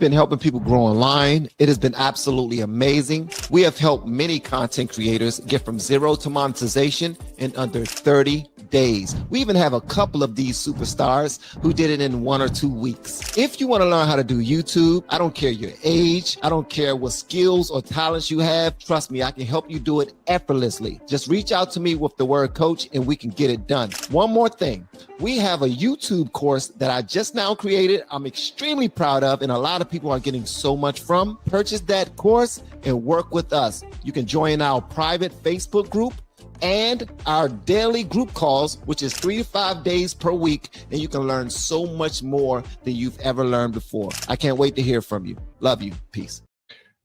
been helping people grow online. It has been absolutely amazing. We have helped many content creators get from zero to monetization in under 30 days. We even have a couple of these superstars who did it in 1 or 2 weeks. If you want to learn how to do YouTube, I don't care your age, I don't care what skills or talents you have. Trust me, I can help you do it effortlessly. Just reach out to me with the word coach and we can get it done. One more thing. We have a YouTube course that I just now created. I'm extremely proud of, and a lot of people are getting so much from. Purchase that course and work with us. You can join our private Facebook group and our daily group calls, which is 3 to 5 days per week, and you can learn so much more than you've ever learned before. I can't wait to hear from you. Love you. Peace.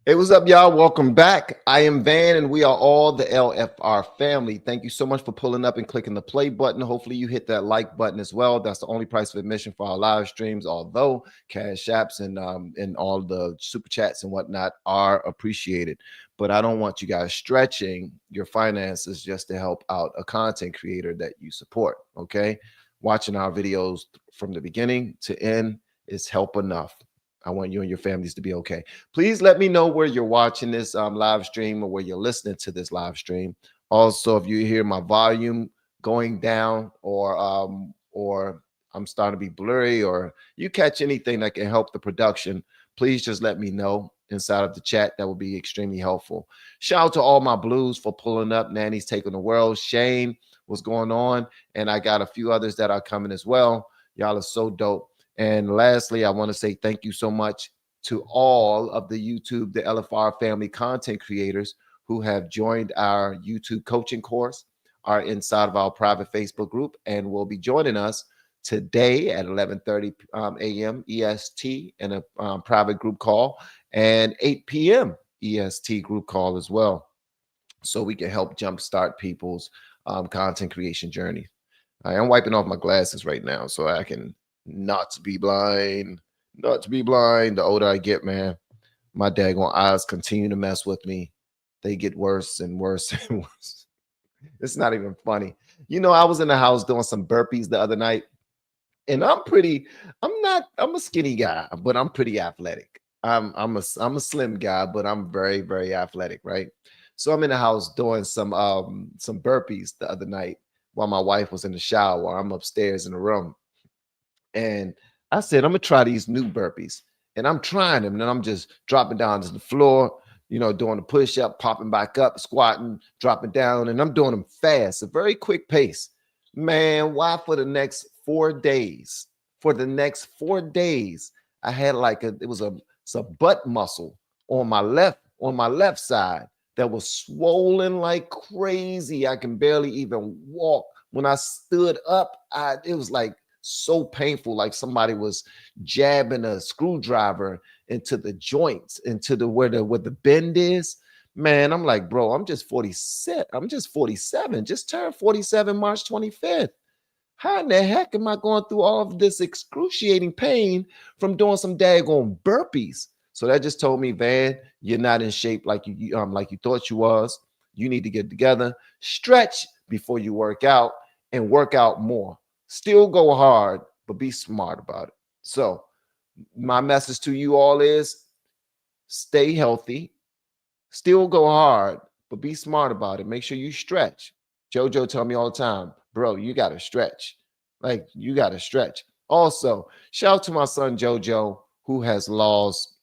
Hey, what's up, y'all? Welcome back. I am Van, and we are all the LFR family. Thank you so much for pulling up and clicking the play button. Hopefully you hit that like button as well. That's the only price of admission for our live streams, although cash apps and all the super chats and whatnot are appreciated. But I don't want you guys stretching your finances just to help out a content creator that you support, okay? Watching our videos from the beginning to end is help enough. I want you and your families to be okay. Please let me know where you're watching this live stream or where you're listening to this live stream. Also, if you hear my volume going down or I'm starting to be blurry or you catch anything that can help the production, please just let me know inside of the chat. That would be extremely helpful. Shout out to all my blues for pulling up. Nanny's taking the world. Shane, what's going on? And I got a few others that are coming as well. Y'all are so dope. And lastly, I want to say thank you so much to all of the YouTube, the LFR family content creators who have joined our YouTube coaching course, are inside of our private Facebook group, and will be joining us today at 11:30 a.m. EST in a private group call and 8 p.m. EST group call as well. So we can help jumpstart people's content creation journey. I am wiping off my glasses right now so I can not to be blind. The older I get, man, my daggone eyes continue to mess with me. They get worse and worse and worse. It's not even funny. You know, I was in the house doing some burpees the other night, and I'm a skinny guy, but I'm pretty athletic. I'm a slim guy, but I'm very, very athletic, right? So I'm in the house doing some burpees the other night while my wife was in the shower. I'm upstairs in the room. And I said, I'm going to try these new burpees. And I'm trying them. And I'm just dropping down to the floor, you know, doing a push-up, popping back up, squatting, dropping down. And I'm doing them fast, a very quick pace. Man, why for the next 4 days? For the next 4 days, I had like it was a butt muscle on my left side that was swollen like crazy. I can barely even walk. When I stood up, it was like so painful, like somebody was jabbing a screwdriver into the joints, into where the bend is. Man, I'm like, bro, I'm just 47. Just turned 47 March 25th. How in the heck am I going through all of this excruciating pain from doing some daggone burpees? So that just told me, Van, you're not in shape like you thought you was. You need to get together, stretch before you work out, and work out more. Still go hard, but be smart about it. So my message to you all is stay healthy, still go hard, but be smart about it. Make sure you stretch. JoJo tell me all the time, bro, you got to stretch. Like, you got to stretch. Also, shout out to my son, JoJo, who has lost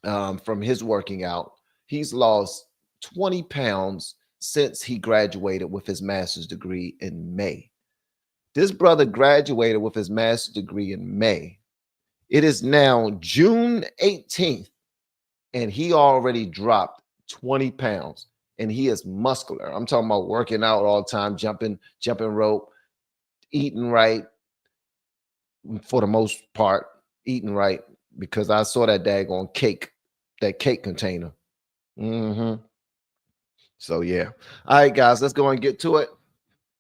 from his working out. He's lost 20 pounds since he graduated with his master's degree in May. This brother graduated with his master's degree in May. It is now June 18th, and he already dropped 20 pounds, and he is muscular. I'm talking about working out all the time, jumping rope, eating right, for the most part, eating right, because I saw that daggone cake, that cake container. So, yeah. All right, guys, let's go and get to it.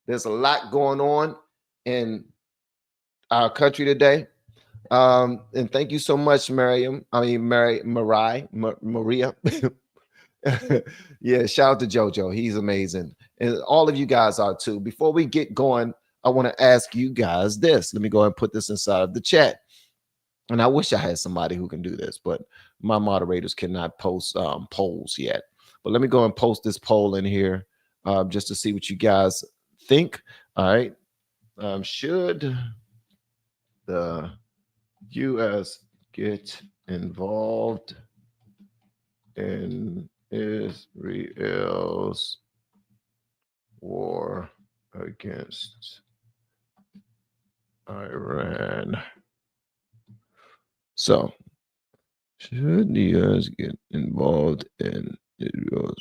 There's a lot going on in our country today. And thank you so much, Maria. Yeah, shout out to JoJo. He's amazing. And all of you guys are too. Before we get going, I want to ask you guys this. Let me go ahead and put this inside of the chat. And I wish I had somebody who can do this, but my moderators cannot post polls yet. But let me go and post this poll in here just to see what you guys think. All right. Should the U.S. get involved in Israel's war against Iran? So, should the U.S. get involved in Israel's?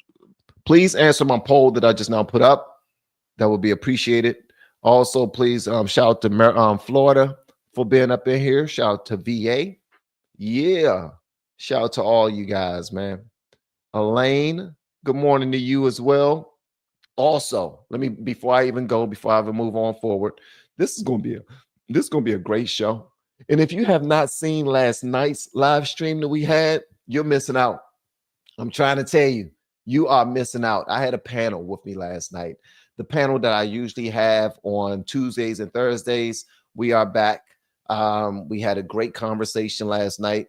Please answer my poll that I just now put up. That would be appreciated. Also, please shout out to Florida for being up in here. Shout out to VA. Yeah. Shout out to all you guys, man. Elaine, good morning to you as well. Also, let me before I even move on forward, this is gonna be a great show. And if you have not seen last night's live stream that we had, you're missing out. I'm trying to tell you, you are missing out. I had a panel with me last night. The panel that I usually have on Tuesdays and Thursdays. We are back. We had a great conversation last night.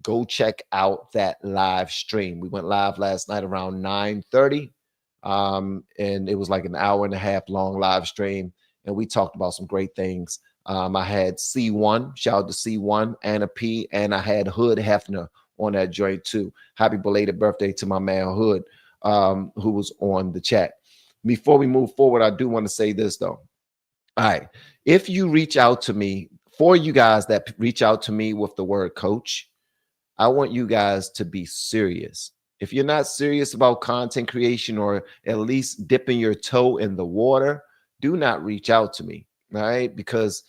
Go check out that live stream. We went live last night around 9:30. And it was like an hour and a half long live stream. And we talked about some great things. I had C1, shout out to C1, Anna P, and I had Hood Hefner on that joint too. Happy belated birthday to my man Hood, who was on the chat. Before we move forward, I do want to say this though. All right. If you reach out to me, for you guys that reach out to me with the word coach, I want you guys to be serious. If you're not serious about content creation or at least dipping your toe in the water, do not reach out to me. All right. Because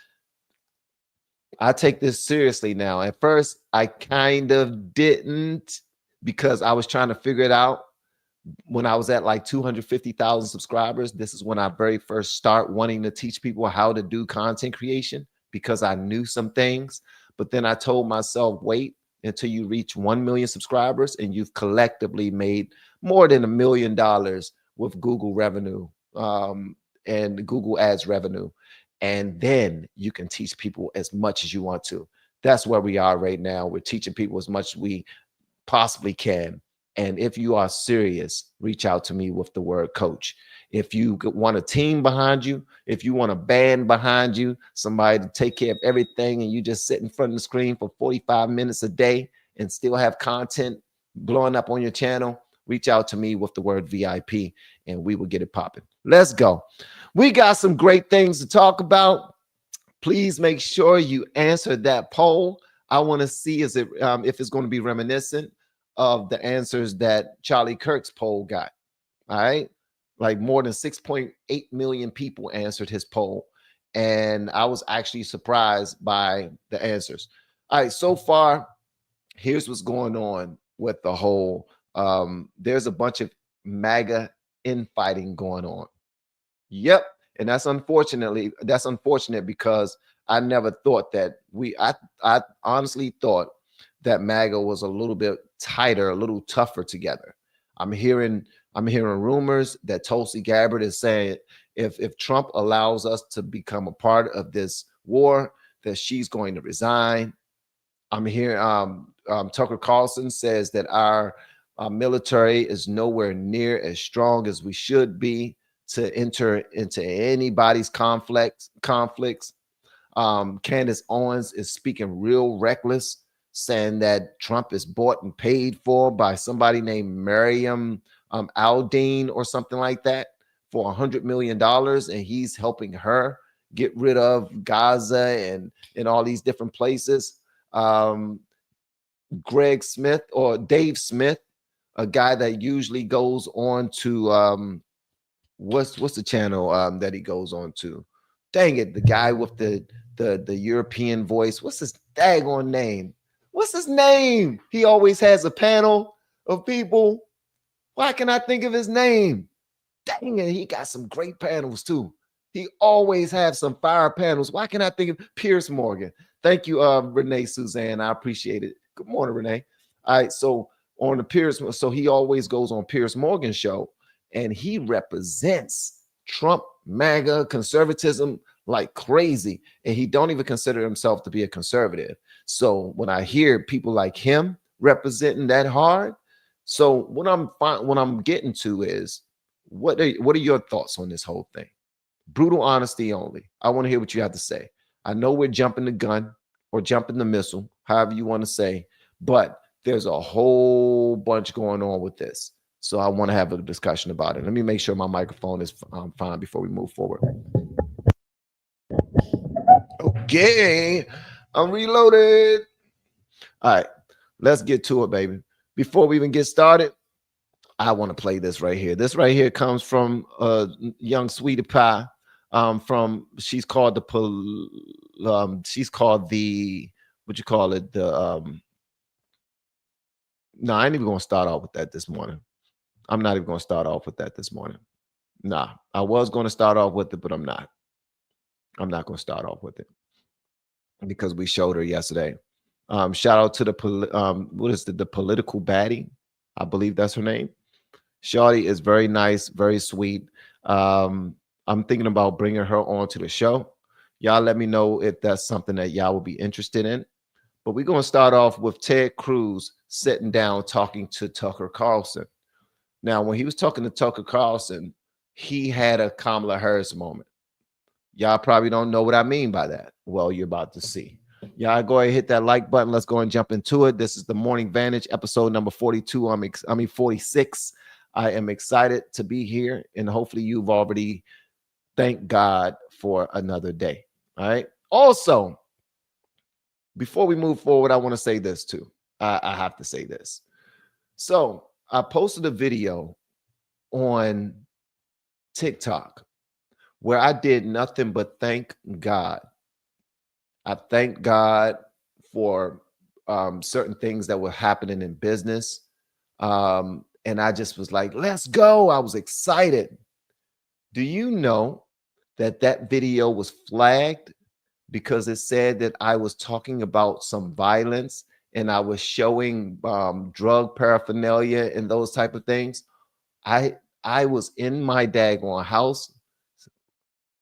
I take this seriously now. At first, I kind of didn't because I was trying to figure it out. When I was at like 250,000 subscribers, this is when I very first start wanting to teach people how to do content creation because I knew some things. But then I told myself, wait until you reach 1 million subscribers and you've collectively made more than $1 million with Google revenue and Google ads revenue. And then you can teach people as much as you want to. That's where we are right now. We're teaching people as much as we possibly can. And if you are serious, reach out to me with the word coach. If you want a team behind you, if you want a band behind you, somebody to take care of everything, and you just sit in front of the screen for 45 minutes a day and still have content blowing up on your channel, reach out to me with the word VIP and we will get it popping. Let's go. We got some great things to talk about. Please make sure you answer that poll. I want to see if it's going to be reminiscent of the answers that Charlie Kirk's poll got. All right. Like more than 6.8 million people answered his poll. And I was actually surprised by the answers. All right. So far, here's what's going on with the whole. There's a bunch of MAGA infighting going on. Yep. And that's unfortunate because I never thought that I honestly thought that MAGA was a little bit tighter, a little tougher together. I'm hearing rumors that Tulsi Gabbard is saying if Trump allows us to become a part of this war, that she's going to resign. I'm hearing Tucker Carlson says that our military is nowhere near as strong as we should be to enter into anybody's conflicts. Candace Owens is speaking real reckless, saying that Trump is bought and paid for by somebody named Miriam Aldine or something like that for $100 million, and he's helping her get rid of Gaza and all these different places. Greg Smith or Dave Smith, a guy that usually goes on to what's the channel that he goes on to? Dang it, the guy with the European voice. What's his daggone name? What's his name? He always has a panel of people. Why can I think of his name? Dang it, he got some great panels too. He always has some fire panels. Why can I think of Piers Morgan? Thank you, Renee Suzanne. I appreciate it. Good morning, Renee. All right, so on the Piers, so he always goes on Piers Morgan show, and he represents Trump, MAGA, conservatism like crazy, and he don't even consider himself to be a conservative. So when I hear people like him representing that hard, so what I'm getting to is what are your thoughts on this whole thing? Brutal honesty only. I want to hear what you have to say. I know we're jumping the gun or jumping the missile, however you want to say, but there's a whole bunch going on with this. So I want to have a discussion about it. Let me make sure my microphone is fine before we move forward. Okay, I'm reloaded. All right, let's get to it, baby. Before we even get started, I want to play this right here. This right here comes from young sweetie pie. She's called the what you call it, no, I ain't even gonna start off with that this morning. I'm not even gonna start off with that this morning. Nah, I was gonna start off with it, but I'm not gonna start off with it because we showed her yesterday. Shout out to the political baddie, I believe that's her name. Shawty is very nice, very sweet. I'm thinking about bringing her on to the show. Y'all let me know if that's something that y'all will be interested in. But we're going to start off with Ted Cruz sitting down talking to Tucker Carlson. Now, when he was talking to Tucker Carlson, he had a Kamala Harris moment. Y'all probably don't know what I mean by that. Well, you're about to see. Y'all go ahead and hit that like button. Let's go and jump into it. This is the Morning Vantage, episode number 42. 46. I am excited to be here, and hopefully you've already thanked God for another day. All right. Also, before we move forward, I want to say this too. I have to say this. So I posted a video on TikTok where I did nothing but thank God. I thank God for certain things that were happening in business. And I just was like, let's go. I was excited. Do you know that that video was flagged because it said that I was talking about some violence and I was showing drug paraphernalia and those type of things? I was in my daggone house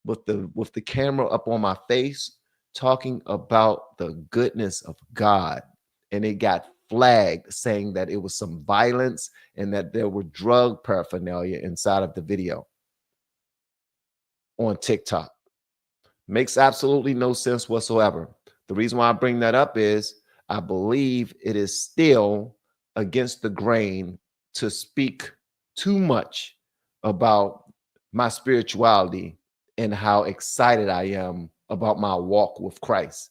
with the camera up on my face talking about the goodness of God, and it got flagged saying that it was some violence and that there were drug paraphernalia inside of the video on TikTok. Makes absolutely no sense whatsoever. The reason why I bring that up is I believe it is still against the grain to speak too much about my spirituality and how excited I am about my walk with Christ.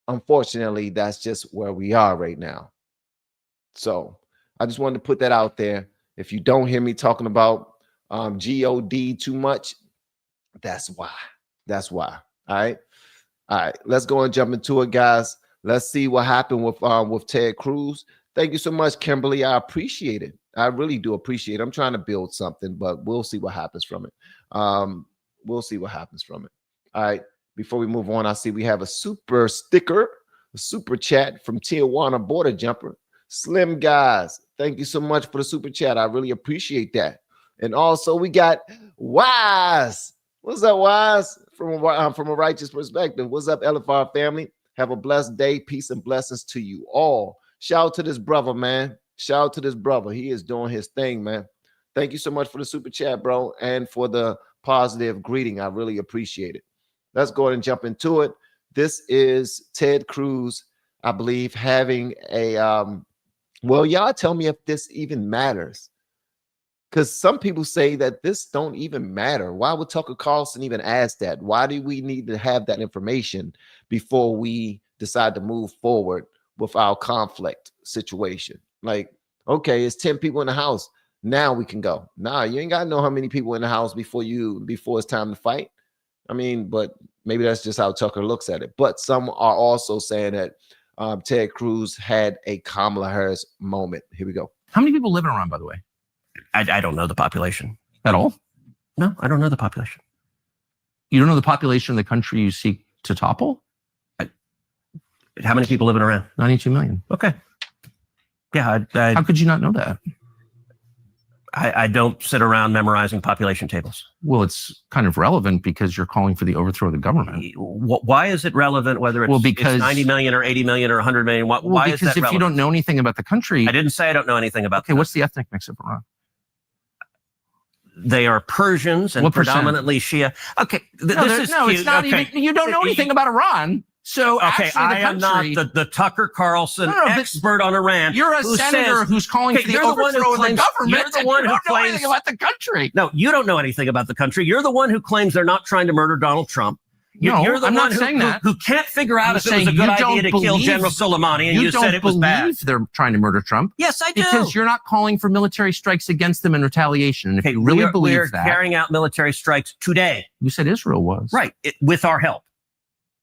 Unfortunately, that's just where we are right now. So I just wanted to put that out there. If you don't hear me talking about God too much, that's why. That's why. All right. All right. Let's go and jump into it, guys. Let's see what happened with Ted Cruz. Thank you so much, Kimberly. I appreciate it. I really do appreciate it. I'm trying to build something, but we'll see what happens from it. We'll see what happens from it. All right. Before we move on, I see we have a super sticker, a super chat from Tijuana Border Jumper. Slim Guys, thank you so much for the super chat. I really appreciate that. And also we got Wise. What's up, Wise? From a righteous perspective. What's up, LFR family? Have a blessed day. Peace and blessings to you all. Shout out to this brother, man. Shout out to this brother. He is doing his thing, man. Thank you so much for the super chat, bro, and for the positive greeting. I really appreciate it. Let's go ahead and jump into it. This is Ted Cruz, I believe, having a well, y'all tell me if this even matters. Because some people say that this don't even matter. Why would Tucker Carlson even ask that? Why do we need to have that information before we decide to move forward with our conflict situation? Like, okay, it's 10 people in the house. Now we can go. Nah, you ain't got to know how many people in the house before it's time to fight. I mean, but maybe that's just how Tucker looks at it. But some are also saying that Ted Cruz had a Kamala Harris moment. Here we go. How many people living around, by the way? I don't know the population at all. No, I don't know the population. You don't know the population of the country you seek to topple? How many people living around? 92 million. Okay. Yeah. How could you not know that? I don't sit around memorizing population tables. Well, it's kind of relevant because you're calling for the overthrow of the government. Why is it relevant whether it's, because, it's 90 million or 80 million or 100 million? Why is that relevant? Because if you don't know anything about the country... I didn't say I don't know anything about Okay, what's the ethnic mix of Iran? They are Persians and predominantly Shia. Okay, it's not even... You don't know anything about Iran. So okay, I am not the Tucker Carlson expert on Iran. You're a senator who's calling for the overthrow of the government. You're the one who claims anything about the country. No, you don't know anything about the country. You're the one who claims they're not trying to murder Donald Trump. You're the one who can't figure out if it was a good idea to kill General Soleimani, and you said it was bad. They're trying to murder Trump. Yes, I do. Because you're not calling for military strikes against them in retaliation. And if you really believe that, we're carrying out military strikes today. You said Israel was right with our help.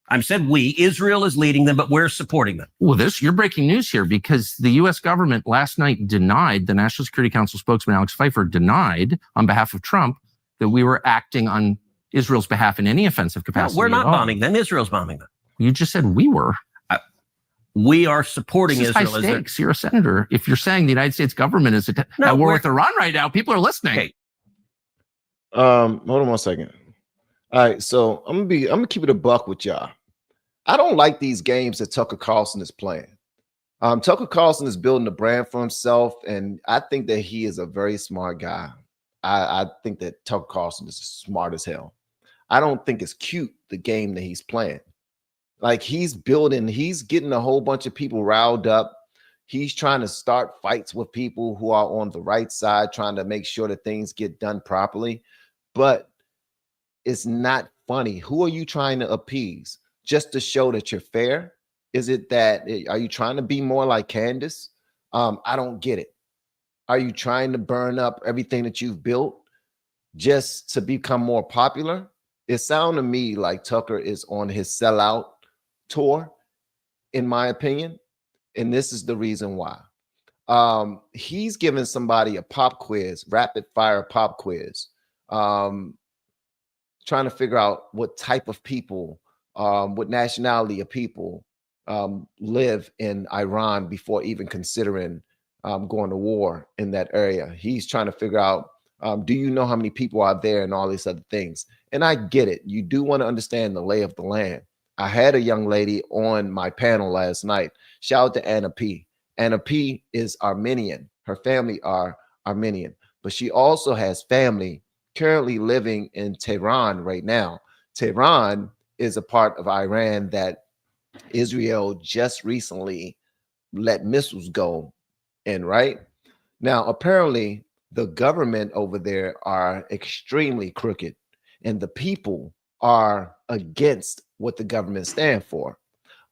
I said we. Israel is leading them, but we're supporting them. Well, you're breaking news here because the U.S. government last night denied, the National Security Council spokesman Alex Pfeiffer denied on behalf of Trump that we were acting on Israel's behalf in any offensive capacity. No, we're not bombing them. Israel's bombing them. You just said we were. We are supporting Israel. High stakes. You're a senator. If you're saying the United States government is at war with Iran right now, people are listening. Okay. Hold on 1 second. All right, so I'm gonna keep it a buck with y'all. I don't like these games that Tucker Carlson is playing. Tucker Carlson is building a brand for himself, and I think that he is a very smart guy. I think that Tucker Carlson is smart as hell. I don't think it's cute, the game that he's playing. Like he's getting a whole bunch of people riled up. He's trying to start fights with people who are on the right side, trying to make sure that things get done properly. But it's not funny. Who are you trying to appease? Just to show that you're fair? Is it that, are you trying to be more like Candace? I don't get it. Are you trying to burn up everything that you've built just to become more popular? It sounds to me like Tucker is on his sellout tour, in my opinion. And this is the reason why. He's giving somebody a pop quiz, rapid fire pop quiz, trying to figure out what type of people, what nationality of people live in Iran before even considering going to war in that area. He's trying to figure out, do you know how many people are there and all these other things? And I get it. You do want to understand the lay of the land. I had a young lady on my panel last night. Shout out to Anna P. Anna P is Armenian. Her family are Armenian, but she also has family currently living in Tehran right now. Tehran is a part of Iran that Israel just recently let missiles go in, right? Now, apparently, the government over there are extremely crooked, and the people are against what the government stands for.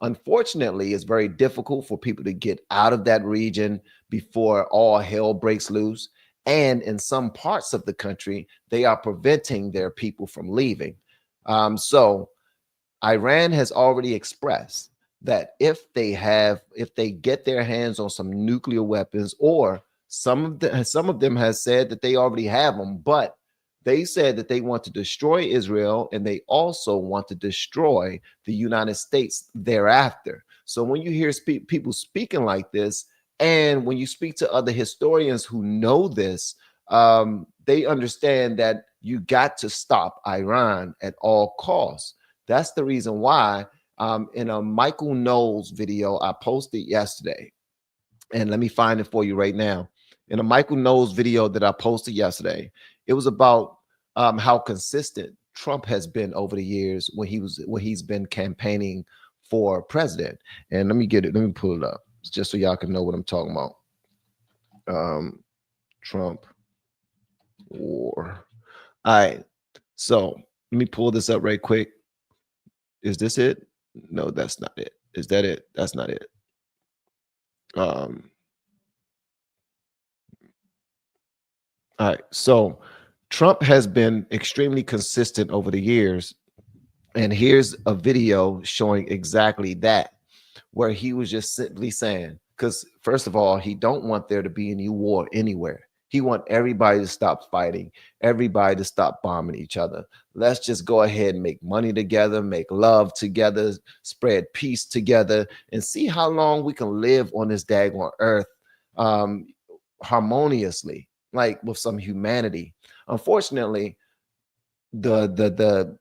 Unfortunately, it's very difficult for people to get out of that region before all hell breaks loose. And in some parts of the country, they are preventing their people from leaving. So Iran has already expressed that if they get their hands on some nuclear weapons, or some of them has said that they already have them, but they said that they want to destroy Israel, and they also want to destroy the United States thereafter. So when you hear people speaking like this, and when you speak to other historians who know this, they understand that you got to stop Iran at all costs. That's the reason why in a Michael Knowles video I posted yesterday, and let me find it for you right now. In a Michael Knowles video that I posted yesterday, it was about how consistent Trump has been over the years when he's been campaigning for president. And let me pull it up just so y'all can know what I'm talking about. Trump war. All right, so let me pull this up right quick. Is this it? No, that's not it. Is that it? That's not it. All right, so Trump has been extremely consistent over the years, and here's a video showing exactly that, where he was just simply saying, because first of all, he don't want there to be any war anywhere. He want everybody to stop fighting, everybody to stop bombing each other. Let's just go ahead and make money together, make love together, spread peace together, and see how long we can live on this daggone earth harmoniously. like with some humanity. Unfortunately, there's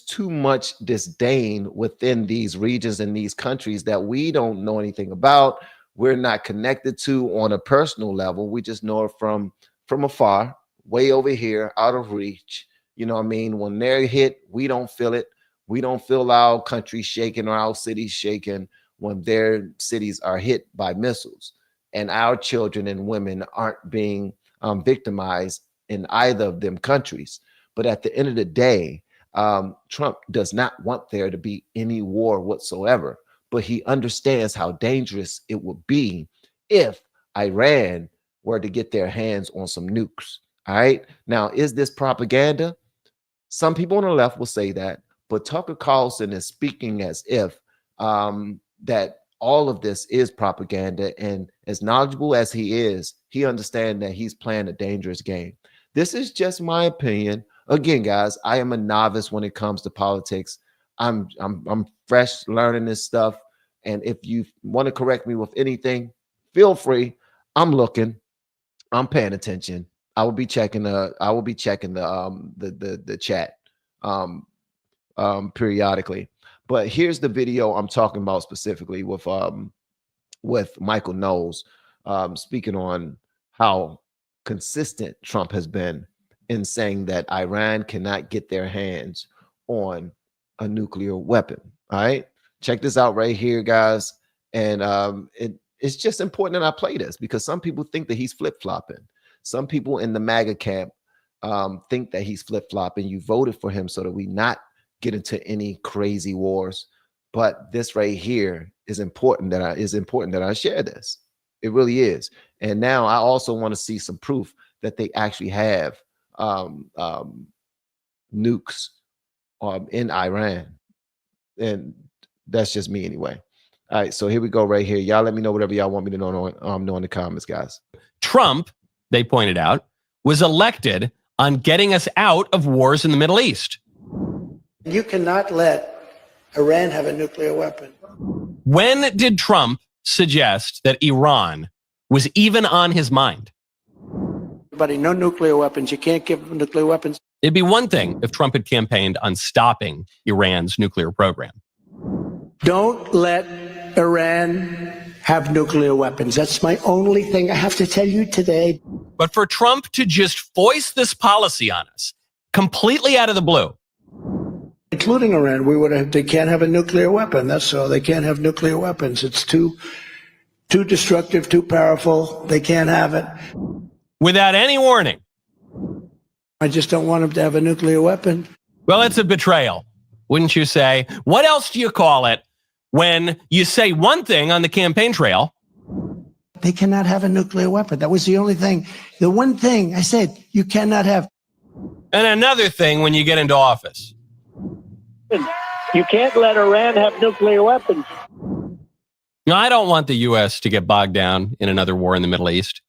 too much disdain within these regions and these countries that we don't know anything about. We're not connected to on a personal level. We just know it from afar, way over here, out of reach. You know what I mean? When they're hit, we don't feel it. We don't feel our country shaking or our cities shaking when their cities are hit by missiles, and our children and women aren't being victimized in either of them countries. But at the end of the day, Trump does not want there to be any war whatsoever, but he understands how dangerous it would be if Iran were to get their hands on some nukes. All right. Now, is this propaganda? Some people on the left will say that, but Tucker Carlson is speaking as if that all of this is propaganda, and as knowledgeable as he is, he understands that he's playing a dangerous game. This is just my opinion. Again, guys, I am a novice when it comes to politics. I'm fresh learning this stuff, and if you want to correct me with anything, feel free. I'm looking. I'm paying attention. I will be checking the chat periodically. But here's the video I'm talking about specifically with Michael Knowles speaking on how consistent Trump has been in saying that Iran cannot get their hands on a nuclear weapon. All right, check this out right here, guys. And it's just important that I play this because some people think that he's flip-flopping. Some people in the MAGA camp think that he's flip-flopping. You voted for him so that we not get into any crazy wars. But this right here is important that I share this. It really is. And now I also want to see some proof that they actually have nukes in Iran. And that's just me anyway. All right, so here we go right here. Y'all let me know whatever y'all want me to know in the comments, guys. Trump, they pointed out, was elected on getting us out of wars in the Middle East. You cannot let Iran have a nuclear weapon. When did Trump suggest that Iran was even on his mind? Everybody, no nuclear weapons. You can't give them nuclear weapons. It'd be one thing if Trump had campaigned on stopping Iran's nuclear program. Don't let Iran have nuclear weapons. That's my only thing I have to tell you today. But for Trump to just voice this policy on us, completely out of the blue, including Iran, they can't have a nuclear weapon. That's all. They can't have nuclear weapons. It's too destructive, too powerful. They can't have it. Without any warning. I just don't want them to have a nuclear weapon. Well, it's a betrayal, wouldn't you say? What else do you call it when you say one thing on the campaign trail? They cannot have a nuclear weapon. That was the only thing. The one thing I said, you cannot have. And another thing when you get into office. You can't let Iran have nuclear weapons. Now, I don't want the U.S. to get bogged down in another war in the Middle East.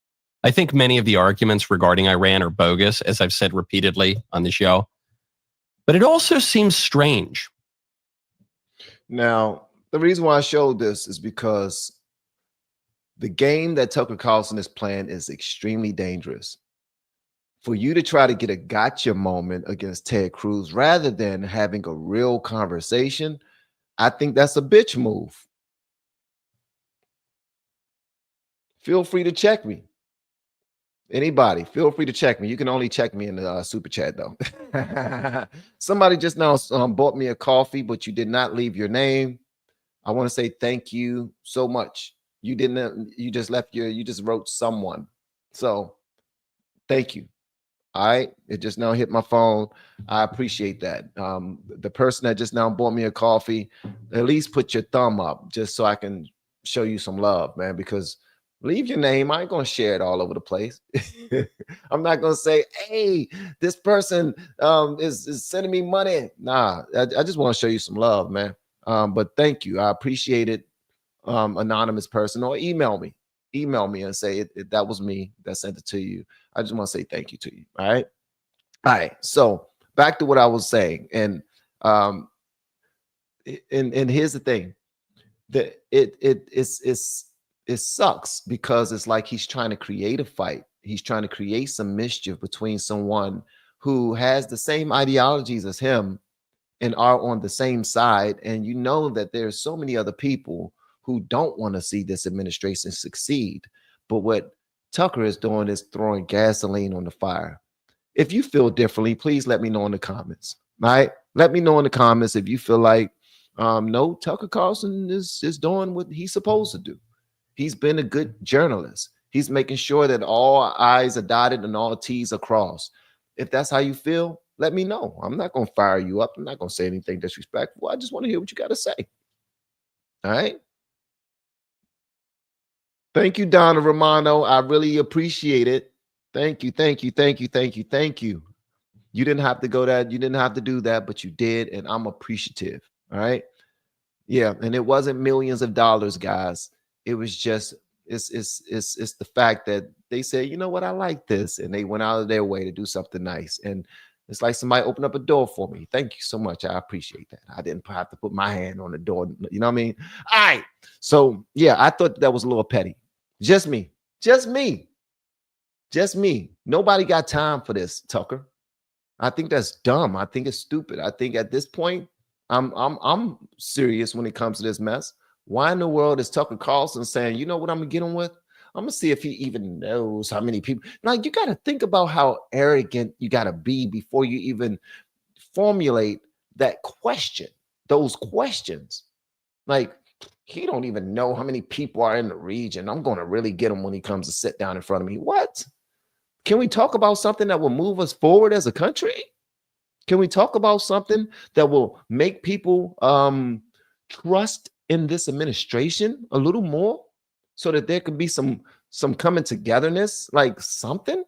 I think many of the arguments regarding Iran are bogus, as I've said repeatedly on the show. But it also seems strange. Now, the reason why I showed this is because the game that Tucker Carlson is playing is extremely dangerous. For you to try to get a gotcha moment against Ted Cruz rather than having a real conversation, I think that's a bitch move. Feel free to check me. Anybody, feel free to check me. You can only check me in the super chat, though. Somebody just now bought me a coffee, but you did not leave your name. I want to say thank you so much. You just wrote someone. So thank you. All right. It just now hit my phone. I appreciate that. The person that just now bought me a coffee, at least put your thumb up just so I can show you some love, man, because leave your name. I ain't going to share it all over the place. I'm not going to say, hey, this person is sending me money. Nah, I just want to show you some love, man. But thank you. I appreciate it. Anonymous person, or email me and say that was me that sent it to you. I just want to say thank you to you. All right. So back to what I was saying. And here's the thing, that it sucks because it's like he's trying to create a fight He's trying to create some mischief between someone who has the same ideologies as him and are on the same side. And you know that there's so many other people who don't want to see this administration succeed. But what Tucker is doing is throwing gasoline on the fire. If you feel differently, please let me know in the comments. All right? Let me know in the comments if you feel like, no, Tucker Carlson is doing what he's supposed to do. He's been a good journalist. He's making sure that all I's are dotted and all T's are crossed. If that's how you feel, let me know. I'm not going to fire you up. I'm not going to say anything disrespectful. I just want to hear what you got to say. All right? Thank you, Donna Romano. I really appreciate it. Thank you, thank you, thank you, thank you, thank you. You didn't have to go that. You didn't have to do that, but you did, and I'm appreciative. All right? Yeah, and it wasn't millions of dollars, guys. It was just it's the fact that they said, you know what, I like this, and they went out of their way to do something nice. And it's like somebody opened up a door for me. Thank you so much. I appreciate that. I didn't have to put my hand on the door. You know what I mean? All right. So yeah, I thought that was a little petty. Just me. Just me. Just me. Nobody got time for this, Tucker. I think that's dumb. I think it's stupid. I think at this point, I'm serious when it comes to this mess. Why in the world is Tucker Carlson saying, you know what I'm gonna get him with? I'm gonna see if he even knows how many people. Like, you got to think about how arrogant you got to be before you even formulate that question, those questions. Like, he don't even know how many people are in the region. I'm going to really get him when he comes to sit down in front of me. What? Can we talk about something that will move us forward as a country? Can we talk about something that will make people trust in this administration a little more, so that there can be some coming togetherness, like something?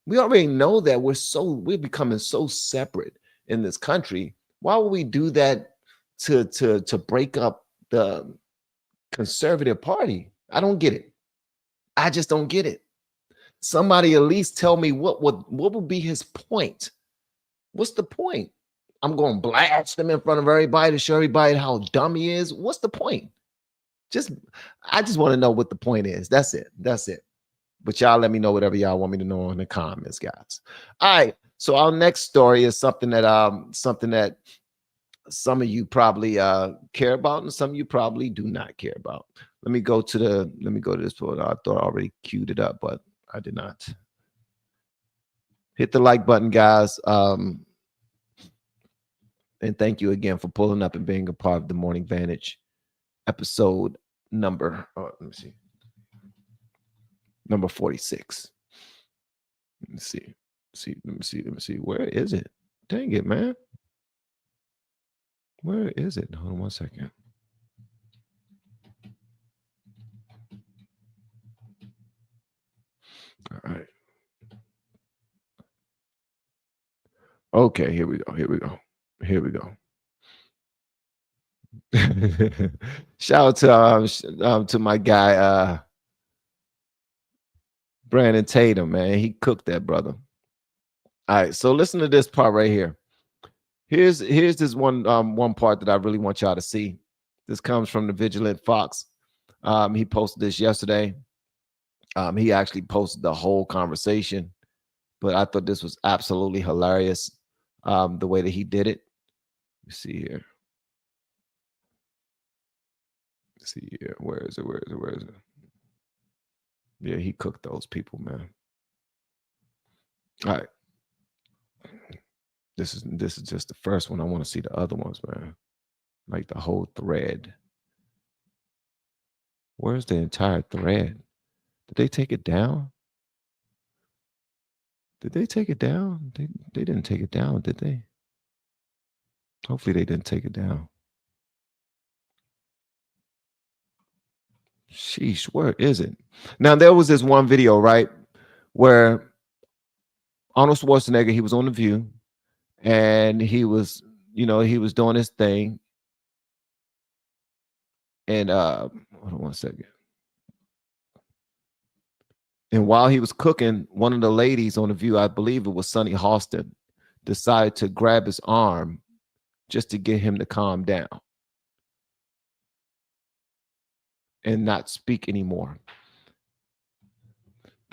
We already know that we're becoming so separate in this country. Why would we do that to break up the conservative party? I don't get it. I just don't get it. Somebody at least tell me what would be his point. What's the point? I'm going to blast him in front of everybody to show everybody how dumb he is. What's the point? I just want to know what the point is. That's it. That's it. But y'all let me know whatever y'all want me to know in the comments, guys. All right. So our next story is something that some of you probably care about, and some of you probably do not care about. Let me go to this photo. I thought I already queued it up, but I did not. Hit the like button, guys. And thank you again for pulling up and being a part of the Morning Vantage episode number. Let me see. Number 46. Let me see. Where is it? Dang it, man. Where is it? Hold on one second. All right. Okay, here we go. Shout out to my guy Brandon Tatum, man. He cooked that, brother. All right, so listen to this part right here. Here's this one part that I really want y'all to see. This comes from the Vigilant Fox. He posted this yesterday. He actually posted the whole conversation, but I thought this was absolutely hilarious, the way that he did it. Let's see here. Let's see here. Where is it? Yeah, he cooked those people, man. All right. This is just the first one. I want to see the other ones, man. Like the whole thread. Where's the entire thread? Did they take it down? Did they take it down? They didn't take it down, did they? Hopefully they didn't take it down. Sheesh, where is it? Now, there was this one video, right, where Arnold Schwarzenegger, he was on The View, and he was doing his thing. And hold on one second. And while he was cooking, one of the ladies on The View, I believe it was Sunny Hostin, decided to grab his arm just to get him to calm down and not speak anymore.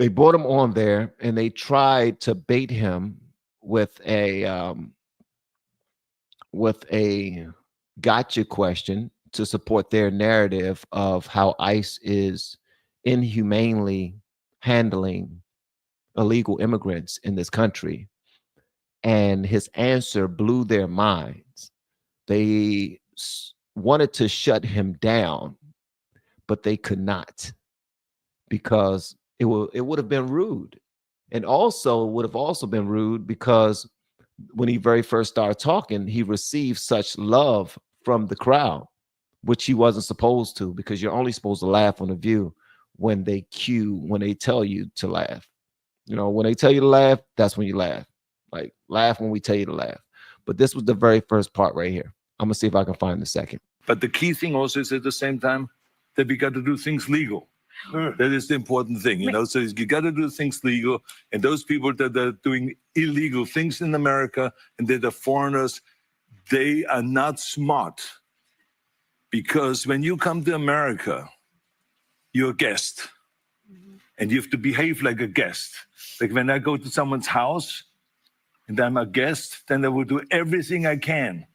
They brought him on there and they tried to bait him with a gotcha question to support their narrative of how ICE is inhumanely handling illegal immigrants in this country. And his answer blew their minds. They wanted to shut him down, but they could not, because it would have been rude. And also would have also been rude because when he very first started talking, he received such love from the crowd, which he wasn't supposed to, because you're only supposed to laugh on The View when they tell you to laugh. You know, when they tell you to laugh, that's when you laugh. Like, laugh when we tell you to laugh. But this was the very first part right here. I'm gonna see if I can find the second. But the key thing also is at the same time that we got to do things legal. That is the important thing, you know. So you got to do things legal, and those people that are doing illegal things in America and that are foreigners, they are not smart. Because when you come to America, you're a guest, and you have to behave like a guest. Like when I go to someone's house and I'm a guest, then I will do everything I can,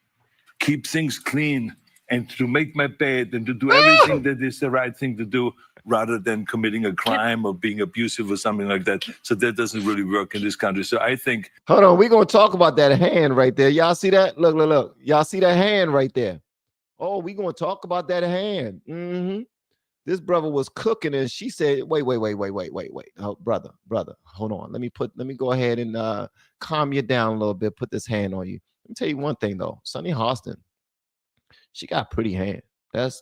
keep things clean, and to make my bed and to do everything that is the right thing to do, rather than committing a crime or being abusive or something like that. So that doesn't really work in this country. So I think... Hold on, we're going to talk about that hand right there. Y'all see that? Look. Y'all see that hand right there? Oh, we're going to talk about that hand. This brother was cooking and she said, wait. Oh, brother, hold on. Let me go ahead and calm you down a little bit, put this hand on you. Let me tell you one thing though. Sunny Hostin, she got pretty hand. That's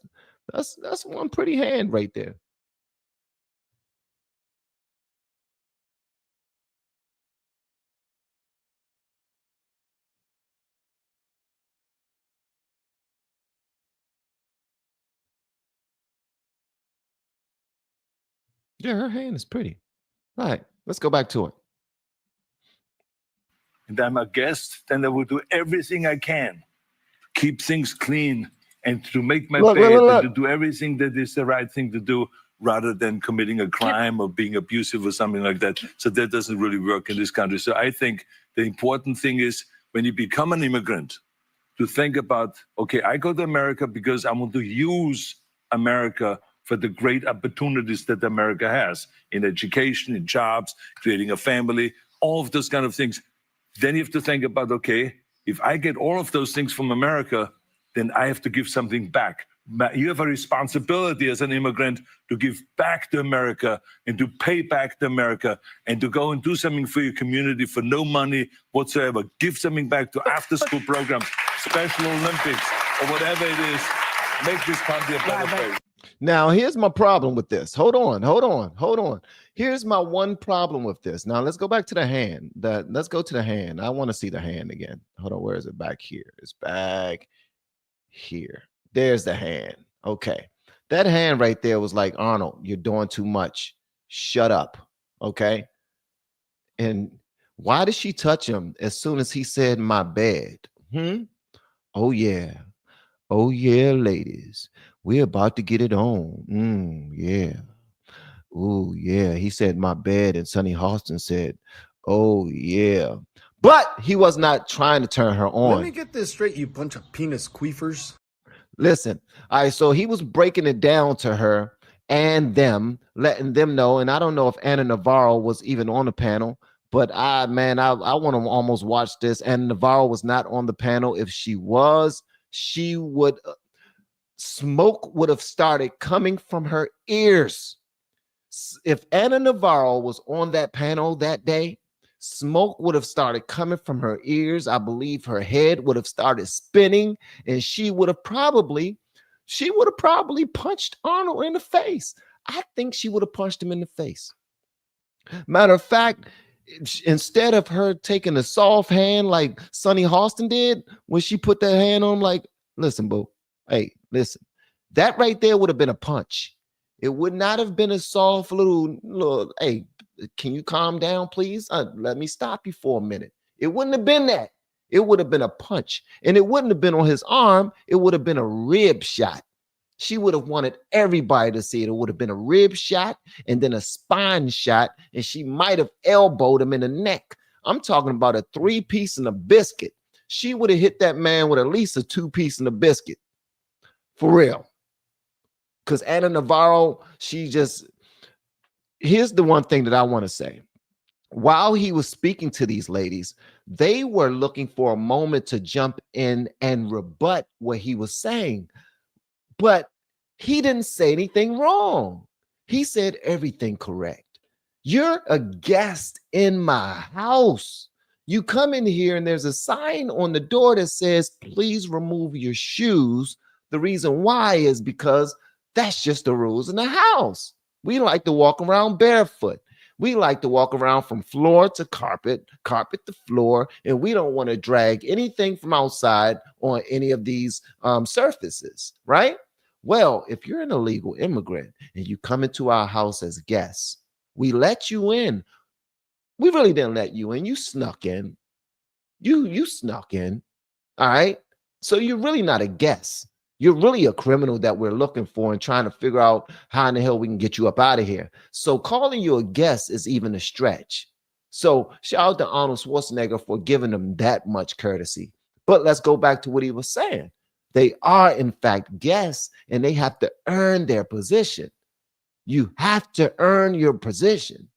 one pretty hand right there. Yeah, her hand is pretty. All right, let's go back to it. And I'm a guest, then I will do everything I can, keep things clean, and to make my bed and to do everything that is the right thing to do, rather than committing a crime or being abusive or something like that. So that doesn't really work in this country. So I think the important thing is when you become an immigrant, to think about, okay, I go to America because I want to use America for the great opportunities that America has in education, in jobs, creating a family, all of those kind of things. Then you have to think about, okay, if I get all of those things from America, then I have to give something back. You have a responsibility as an immigrant to give back to America and to pay back to America and to go and do something for your community for no money whatsoever. Give something back to after-school programs, Special Olympics, or whatever it is. Make this country a better place. Now, here's my problem with this. Hold on. Here's my one problem with this. Now, let's go back to the hand. Let's go to the hand. I want to see the hand again. Hold on. Where is it? Back here. It's back here. There's the hand. Okay. That hand right there was like, Arnold, you're doing too much. Shut up. Okay. And why did she touch him as soon as he said my bed? Oh, yeah. Oh, yeah, ladies. We're about to get it on. Yeah. Oh, yeah. He said my bed, and Sunny Hostin said, oh, yeah. But he was not trying to turn her on. Let me get this straight, you bunch of penis queefers. Listen. All right. So he was breaking it down to her and them, letting them know. And I don't know if Ana Navarro was even on the panel, but I want to almost watch this. Ana Navarro was not on the panel. If she was, she would... smoke would have started coming from her ears. If Ana Navarro was on that panel that day, smoke would have started coming from her ears. I believe her head would have started spinning, and she would have probably punched Arnold in the face. I think she would have punched him in the face. Matter of fact, instead of her taking a soft hand like Sunny Hostin did when she put that hand on him, like, listen, boo. Hey, listen, that right there would have been a punch. It would not have been a soft little, hey, can you calm down, please? Let me stop you for a minute. It wouldn't have been that. It would have been a punch. And it wouldn't have been on his arm. It would have been a rib shot. She would have wanted everybody to see it. It would have been a rib shot and then a spine shot, and she might have elbowed him in the neck. I'm talking about a 3-piece and a biscuit. She would have hit that man with at least a 2-piece and a biscuit. For real. Because Anna Navarro, here's the one thing that I want to say. While he was speaking to these ladies, they were looking for a moment to jump in and rebut what he was saying. But he didn't say anything wrong. He said everything correct. You're a guest in my house. You come in here and there's a sign on the door that says, please remove your shoes. The reason why is because that's just the rules in the house. We like to walk around barefoot. We like to walk around from floor to carpet to floor, and we don't want to drag anything from outside on any of these surfaces, right? Well, if you're an illegal immigrant and you come into our house as guests, we let you in. We really didn't let you in. You snuck in. You snuck in. All right. So you're really not a guest. You're really a criminal that we're looking for and trying to figure out how in the hell we can get you up out of here. So calling you a guest is even a stretch. So shout out to Arnold Schwarzenegger for giving them that much courtesy. But let's go back to what he was saying. They are, in fact, guests, and they have to earn their position. You have to earn your position.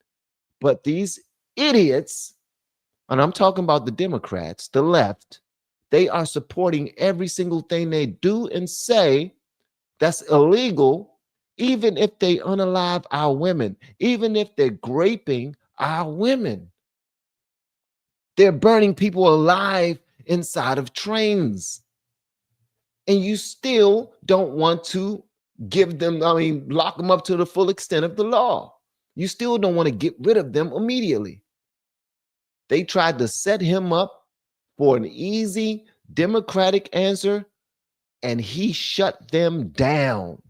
But these idiots, and I'm talking about the Democrats, the left, they are supporting every single thing they do and say that's illegal, even if they unalive our women, even if they're raping our women. They're burning people alive inside of trains. And you still don't want to give them, lock them up to the full extent of the law. You still don't want to get rid of them immediately. They tried to set him up for an easy Democratic answer, and he shut them down.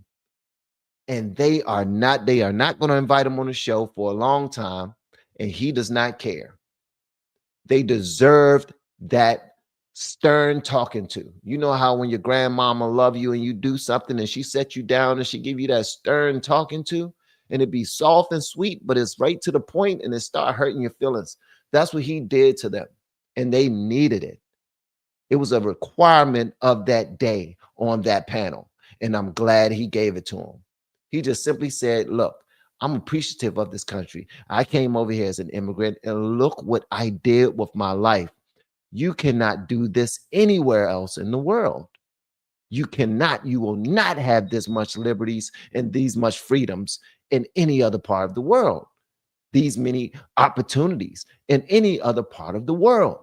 And they are not going to invite him on the show for a long time, and he does not care. They deserved that stern talking to. You know how when your grandmama love you and you do something and she set you down and she give you that stern talking to, and it be soft and sweet, but it's right to the point and it start hurting your feelings. That's what he did to them, and they needed it. It was a requirement of that day on that panel, and I'm glad he gave it to him. He just simply said, look, I'm appreciative of this country. I came over here as an immigrant, and look what I did with my life. You cannot do this anywhere else in the world. You will not have this much liberties and these much freedoms in any other part of the world. These many opportunities in any other part of the world.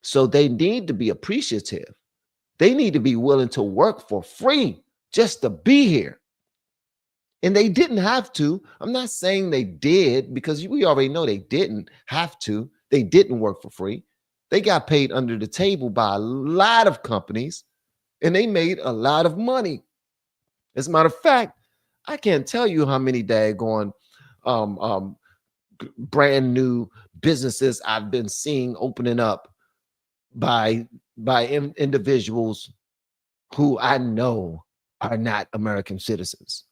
So they need to be appreciative. They need to be willing to work for free just to be here. And they didn't have to. I'm not saying they did, because we already know they didn't have to. They didn't work for free. They got paid under the table by a lot of companies, and they made a lot of money. As a matter of fact, I can't tell you how many daggone brand new businesses I've been seeing opening up by individuals who I know are not American citizens.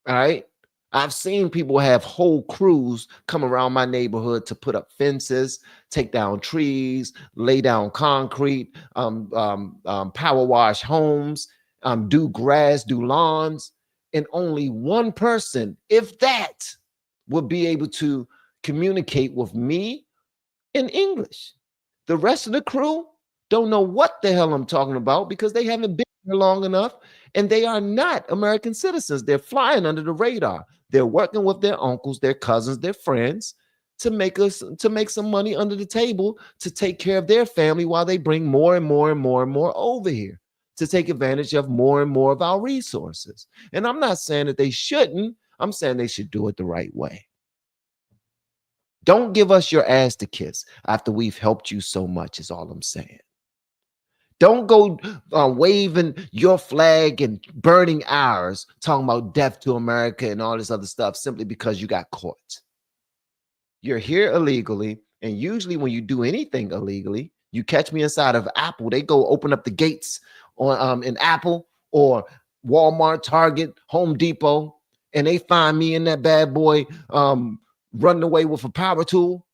All right. I've seen people have whole crews come around my neighborhood to put up fences, take down trees, lay down concrete, power wash homes, do grass, do lawns. And only one person, if that, would be able to communicate with me in English. The rest of the crew don't know what the hell I'm talking about, because they haven't been here long enough, and they are not American citizens. They're flying under the radar. They're working with their uncles, their cousins, their friends to make some money under the table to take care of their family while they bring more and more and more and more over here to take advantage of more and more of our resources. And I'm not saying that they shouldn't. I'm saying they should do it the right way. Don't give us your ass to kiss after we've helped you so much, is all I'm saying. Don't go waving your flag and burning ours, talking about death to America and all this other stuff simply because you got caught. You're here illegally, and usually when you do anything illegally, you catch me inside of Apple, they go open up the gates on in Apple, or Walmart, Target, Home Depot, and they find me in that bad boy running away with a power tool,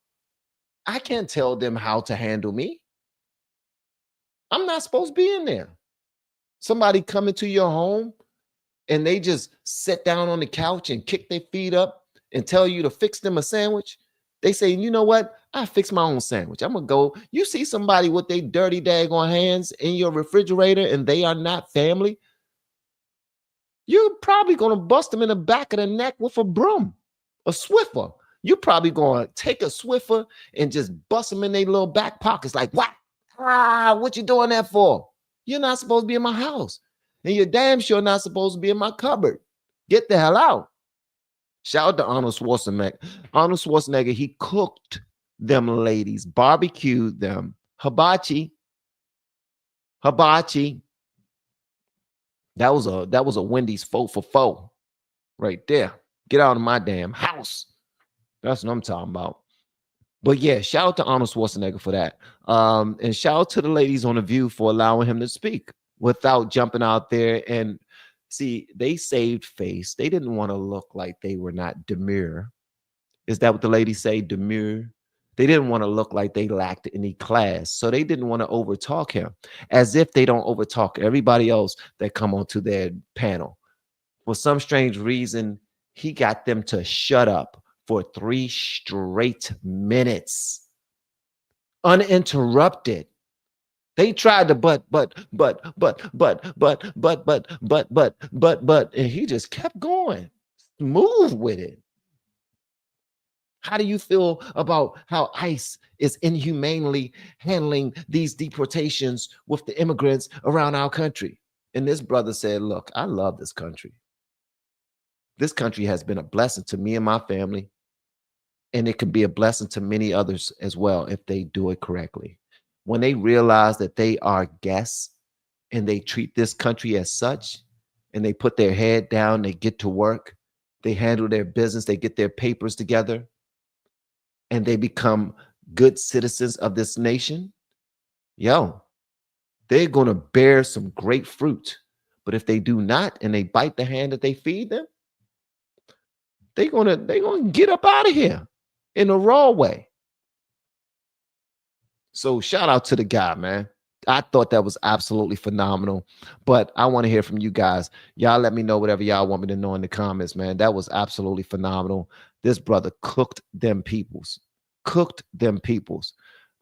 I can't tell them how to handle me. I'm not supposed to be in there. Somebody come into your home and they just sit down on the couch and kick their feet up and tell you to fix them a sandwich. They say, you know what? I fix my own sandwich. I'm going to go. You see somebody with their dirty daggone hands in your refrigerator and they are not family, you're probably going to bust them in the back of the neck with a broom, a Swiffer. You're probably going to take a Swiffer and just bust them in their little back pockets like, what? What you doing that for? You're not supposed to be in my house. And you're damn sure not supposed to be in my cupboard. Get the hell out. Shout out to Arnold Schwarzenegger. Arnold Schwarzenegger, he cooked them ladies, barbecued them. Hibachi. That was a Wendy's 4 for $4 right there. Get out of my damn house. That's what I'm talking about. But yeah, shout out to Arnold Schwarzenegger for that. And shout out to the ladies on The View for allowing him to speak without jumping out there. And see, they saved face. They didn't want to look like they were not demure. Is that what the ladies say? Demure? They didn't want to look like they lacked any class. So they didn't want to overtalk him, as if they don't overtalk everybody else that come onto their panel. For some strange reason, he got them to shut up for 3 straight minutes, uninterrupted. They tried to but, and he just kept going. Move with it. How do you feel about how ICE is inhumanely handling these deportations with the immigrants around our country? And this brother said, look, I love this country. This country has been a blessing to me and my family, and it can be a blessing to many others as well if they do it correctly. When they realize that they are guests and they treat this country as such, and they put their head down, they get to work, they handle their business, they get their papers together, and they become good citizens of this nation, they're going to bear some great fruit. But if they do not, and they bite the hand that they feed them, they're gonna get up out of here in a raw way. So shout out to the guy, man. I thought that was absolutely phenomenal. But I want to hear from you guys. Y'all let me know whatever y'all want me to know in the comments, man. That was absolutely phenomenal. This brother cooked them peoples. Cooked them peoples.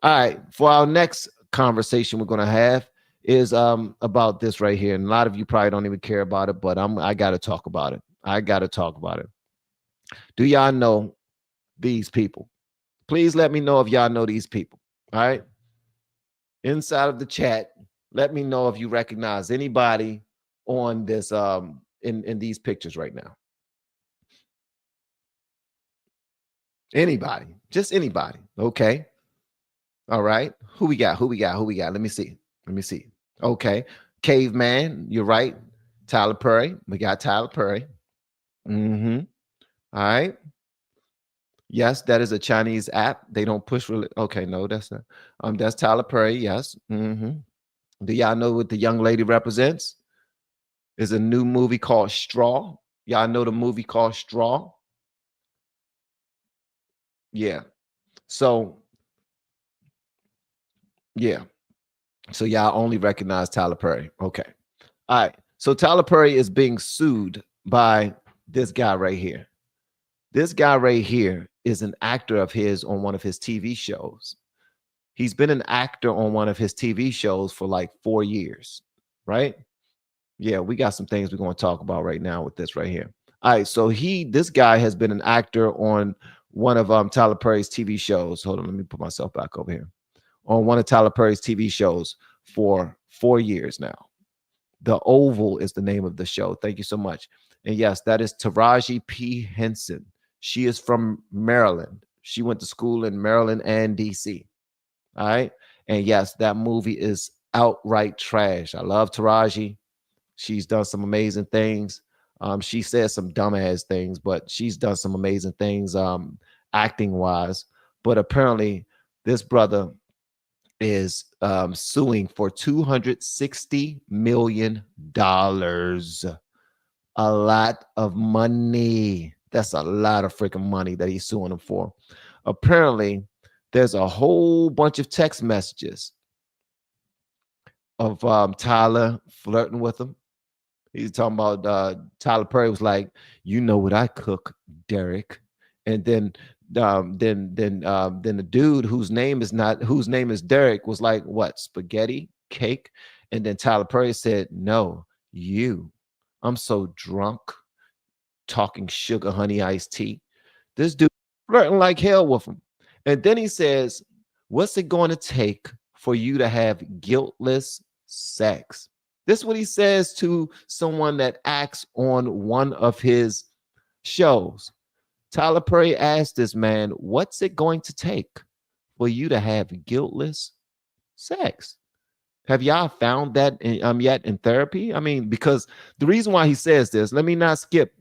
All right. For our next conversation we're going to have is about this right here. And a lot of you probably don't even care about it, but I got to talk about it. I got to talk about it. Do y'all know these people? Please let me know if y'all know these people. All right. Inside of the chat, let me know if you recognize anybody on this in these pictures right now. Anybody, just anybody. Okay. All right. Who we got? Let me see. Okay. Caveman, you're right. Tyler Perry. We got Tyler Perry. All right. Yes, that is a Chinese app. They don't push really. Okay, no, that's not. That's Tyler Perry. Yes. Do y'all know what the young lady represents? Is a new movie called Straw. Y'all know the movie called Straw? Yeah. So y'all only recognize Tyler Perry. Okay. All right. So Tyler Perry is being sued by this guy right here. This guy right here is an actor of his on one of his TV shows. He's been an actor on one of his TV shows for like 4 years, right? Yeah, we got some things we're going to talk about right now with this right here. All right, so this guy has been an actor on one of Tyler Perry's TV shows. Hold on, let me put myself back over here. On one of Tyler Perry's TV shows for 4 years now. The Oval is the name of the show. Thank you so much. And yes, that is Taraji P. Henson. She is from Maryland. She went to school in Maryland and DC. All right. And yes, that movie is outright trash. I love Taraji. She's done some amazing things. She says some dumbass things, but she's done some amazing things acting wise. But apparently this brother is suing for $260 million. A lot of money. That's a lot of freaking money that he's suing him for. Apparently, there's a whole bunch of text messages of Tyler flirting with him. He's talking about Tyler Perry was like, "You know what I cook, Derek," and then the dude whose name is Derek was like, "What, spaghetti, cake?" And then Tyler Perry said, "No, you. I'm so drunk, talking sugar honey iced tea." This dude flirting like hell with him, and then he says, "What's it going to take for you to have guiltless sex?" This is what he says to someone that acts on one of his shows. Tyler Perry asked this man, "What's it going to take for you to have guiltless sex?" Have y'all found that yet in therapy? I mean, because the reason why he says this, let me not skip.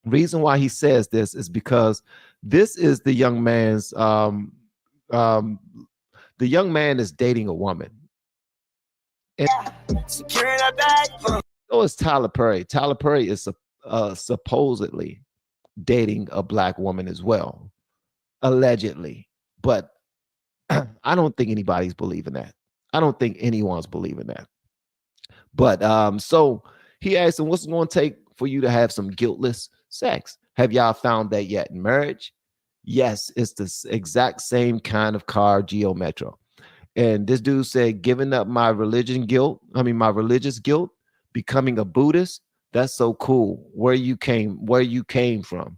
Reason why he says this is because this is the young man's the young man is dating a woman. And so is Tyler Perry. Tyler Perry is supposedly dating a black woman as well, allegedly. But I don't think anybody's believing that. I don't think anyone's believing that. But so he asked him, "What's it going to take for you to have some guiltless sex? Have y'all found that yet in marriage?" Yes, it's the exact same kind of car, Geo Metro. And this dude said, "Giving up my religious guilt, becoming a Buddhist, that's so cool. Where you came from."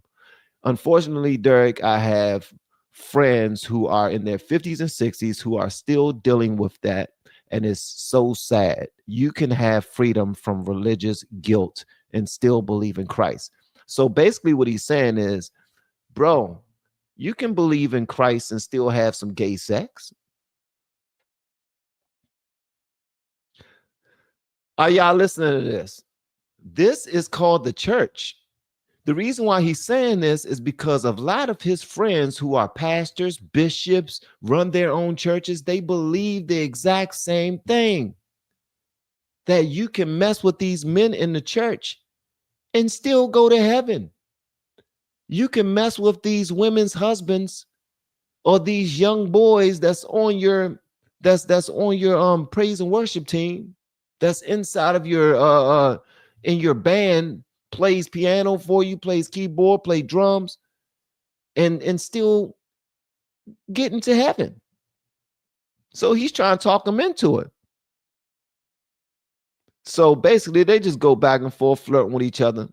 Unfortunately, Derek, I have friends who are in their 50s and 60s who are still dealing with that. And it's so sad. You can have freedom from religious guilt and still believe in Christ. So basically what he's saying is, bro, you can believe in Christ and still have some gay sex. Are y'all listening to this? This is called the church. The reason why he's saying this is because of a lot of his friends who are pastors, bishops, run their own churches, they believe the exact same thing. That you can mess with these men in the church and still go to heaven. You can mess with these women's husbands or these young boys that's on your praise and worship team, that's inside of your in your band, plays piano for you, plays keyboard, play drums, and still get into heaven. So he's trying to talk them into it. So basically, they just go back and forth, flirting with each other.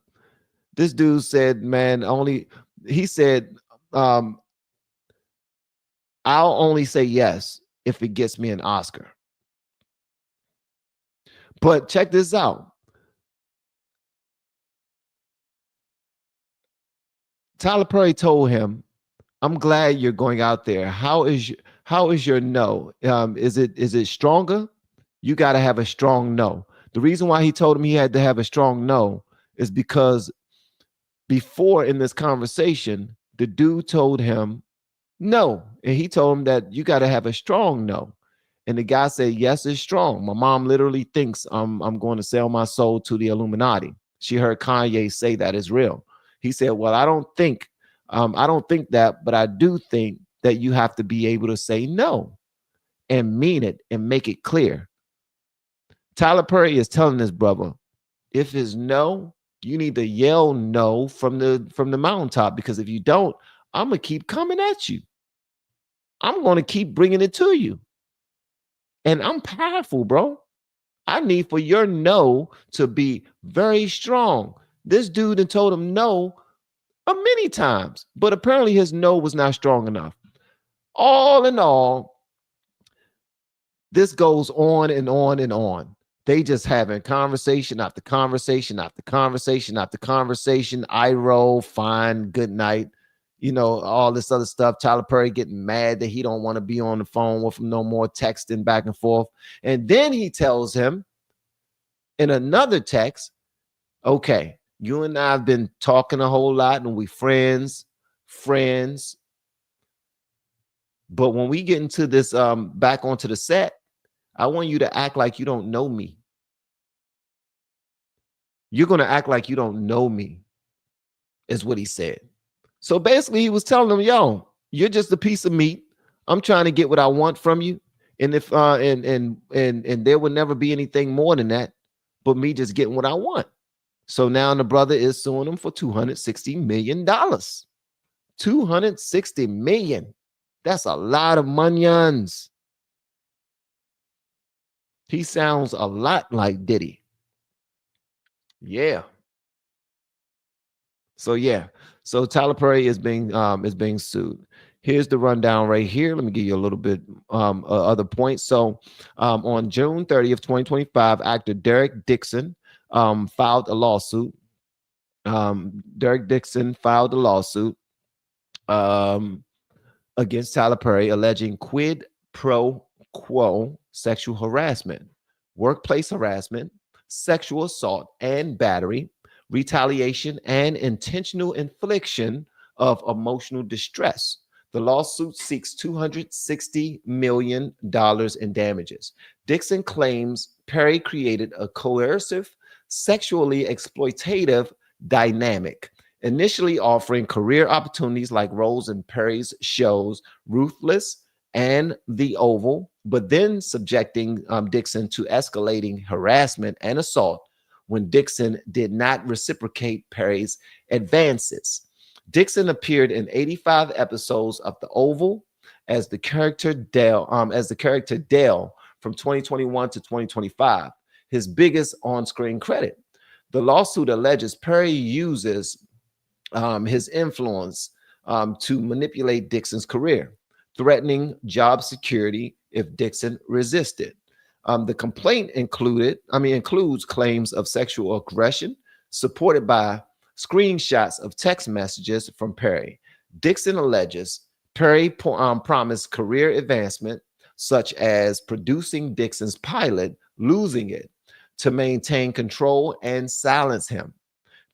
This dude said, "Man, he said, I'll only say yes if it gets me an Oscar." But check this out. Tyler Perry told him, "I'm glad you're going out there. How is your no? Is it stronger? You got to have a strong no." The reason why he told him he had to have a strong no is because before in this conversation, the dude told him no, and he told him that you got to have a strong no. And the guy said, "Yes, it's strong. My mom literally thinks I'm going to sell my soul to the Illuminati. She heard Kanye say that is real." He said, "Well, I don't think that, but I do think that you have to be able to say no and mean it and make it clear." Tyler Perry is telling his brother, if it's no, you need to yell no from the mountaintop, because if you don't, I'm gonna keep coming at you. I'm gonna keep bringing it to you, and I'm powerful, bro. I need for your no to be very strong. This dude had told him no many times, but apparently his no was not strong enough. All in all, this goes on and on and on. They just having conversation after conversation after conversation after conversation. I roll, fine, good night. All this other stuff. Tyler Perry getting mad that he don't want to be on the phone with him no more, texting back and forth. And then he tells him in another text, "Okay, you and I have been talking a whole lot and we friends. But when we get into this back onto the set, I want you to act like you don't know me. You're going to act like you don't know me, is what he said. So basically, he was telling them, yo, you're just a piece of meat. I'm trying to get what I want from you. And if and there would never be anything more than that, but me just getting what I want. So now the brother is suing him for $260 million. $260 million. That's a lot of monions. He sounds a lot like Diddy. Yeah. So yeah. So Tyler Perry is being sued. Here's the rundown right here. Let me give you a little bit other points. So on June 30th, 2025, actor Derek Dixon filed a lawsuit. Derek Dixon filed a lawsuit against Tyler Perry, alleging quid pro quo sexual harassment, workplace harassment, sexual assault and battery, retaliation, and intentional infliction of emotional distress. The lawsuit seeks $260 million in damages. Dixon claims Perry created a coercive, sexually exploitative dynamic, initially offering career opportunities like roles in Perry's shows Ruthless and The Oval, but then subjecting Dixon to escalating harassment and assault when Dixon did not reciprocate Perry's advances. Dixon appeared in 85 episodes of The Oval as the character Dale, from 2021 to 2025, his biggest on-screen credit. The lawsuit alleges Perry uses his influence to manipulate Dixon's career, threatening job security if Dixon resisted. The complaint includes claims of sexual aggression, supported by screenshots of text messages from Perry. Dixon alleges Perry promised career advancement, such as producing Dixon's pilot, Losing It, to maintain control and silence him.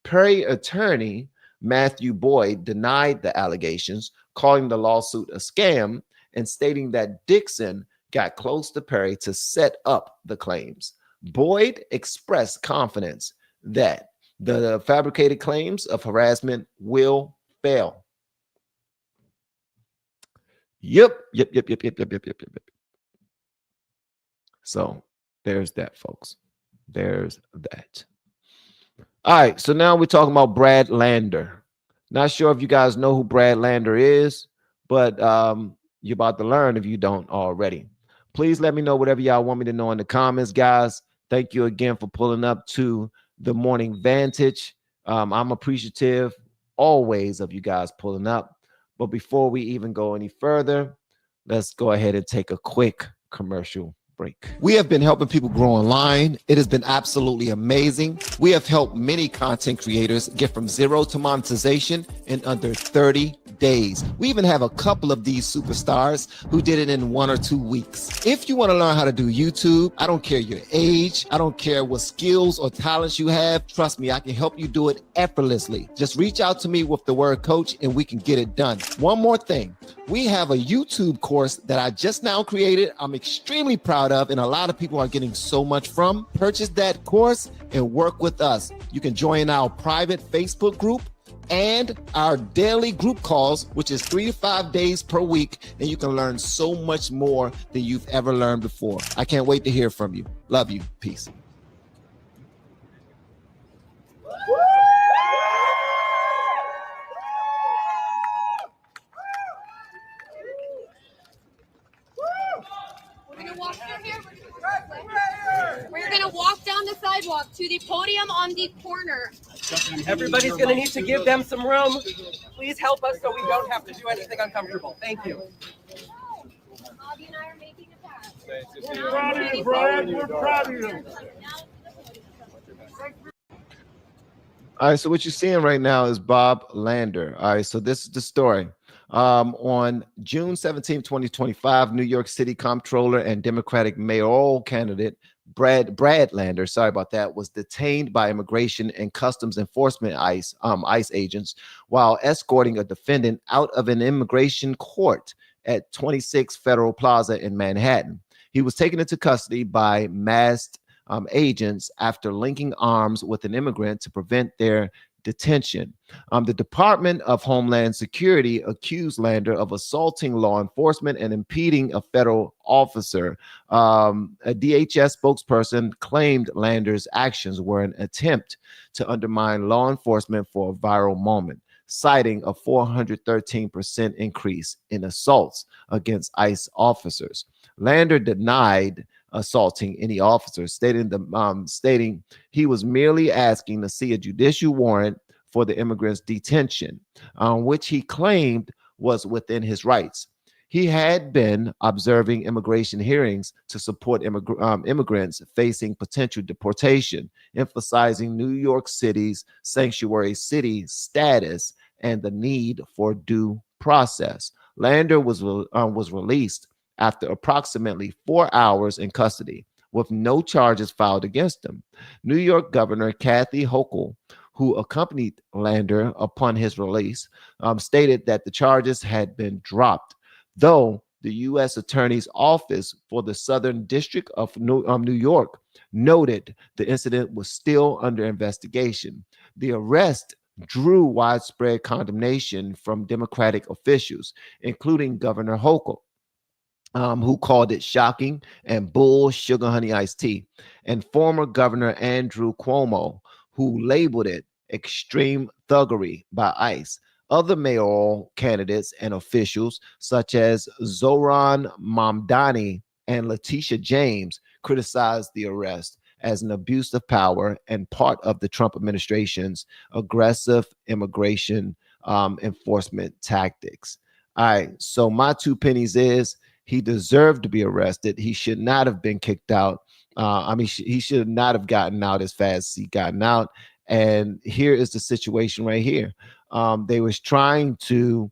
Perry attorney Matthew Boyd denied the allegations, calling the lawsuit a scam and stating that Dixon got close to Perry to set up the claims. Boyd expressed confidence that the fabricated claims of harassment will fail. Yep. So there's that, folks. There's that. All right, so now we're talking about Brad Lander. Not sure if you guys know who Brad Lander is, but you're about to learn if you don't already. Please let me know whatever y'all want me to know in the comments, guys. Thank you again for pulling up to the morning Vantage. I'm appreciative always of you guys pulling up. But before we even go any further, let's go ahead and take a quick commercial break. We have been helping people grow online. It has been absolutely amazing. We have helped many content creators get from zero to monetization in under 30 days. We even have a couple of these superstars who did it in 1 or 2 weeks. If you want to learn how to do YouTube, I don't care your age, I don't care what skills or talents you have. Trust me, I can help you do it effortlessly. Just reach out to me with the word coach and we can get it done. One more thing. We have a YouTube course that I just now created. I'm extremely proud of, and a lot of people are getting so much from. Purchase that course and work with us. You can join our private Facebook group and our daily group calls, which is 3 to 5 days per week, and you can learn so much more than you've ever learned before. I can't wait to hear from you. Love you. Peace. We're going to walk down the sidewalk to the podium on the corner. Everybody's going to need to give them some room. Please help us so we don't have to do anything uncomfortable. Thank you. Bobby and I are making a pass. We're proud of you, Brian. We're proud of you. All right, so what you're seeing right now is Bob Lander. All right, so this is the story. On June 17, 2025, New York City Comptroller and Democratic mayoral candidate Brad Lander, sorry about that, was detained by Immigration and Customs Enforcement ICE agents while escorting a defendant out of an immigration court at 26 Federal Plaza in Manhattan. He was taken into custody by masked agents after linking arms with an immigrant to prevent their detention. The Department of Homeland Security accused Lander of assaulting law enforcement and impeding a federal officer. A DHS spokesperson claimed Lander's actions were an attempt to undermine law enforcement for a viral moment, citing a 413% increase in assaults against ICE officers. Lander denied assaulting any officers, stating he was merely asking to see a judicial warrant for the immigrant's detention, which he claimed was within his rights. He had been observing immigration hearings to support immigrants facing potential deportation, emphasizing New York City's sanctuary city status and the need for due process. Lander was released after approximately 4 hours in custody, with no charges filed against him. New York Governor Kathy Hochul, who accompanied Lander upon his release, stated that the charges had been dropped, though the U.S. Attorney's Office for the Southern District of New York noted the incident was still under investigation. The arrest drew widespread condemnation from Democratic officials, including Governor Hochul, who called it shocking and bull sugar honey iced tea, and former Governor Andrew Cuomo, who labeled it extreme thuggery by ICE. Other mayoral candidates and officials, such as Zohran Mamdani and Letitia James, criticized the arrest as an abuse of power and part of the Trump administration's aggressive immigration enforcement tactics. All right, so my 2 pennies is he deserved to be arrested. He should not have been kicked out. He should not have gotten out as fast as he gotten out. And here is the situation right here. They was trying to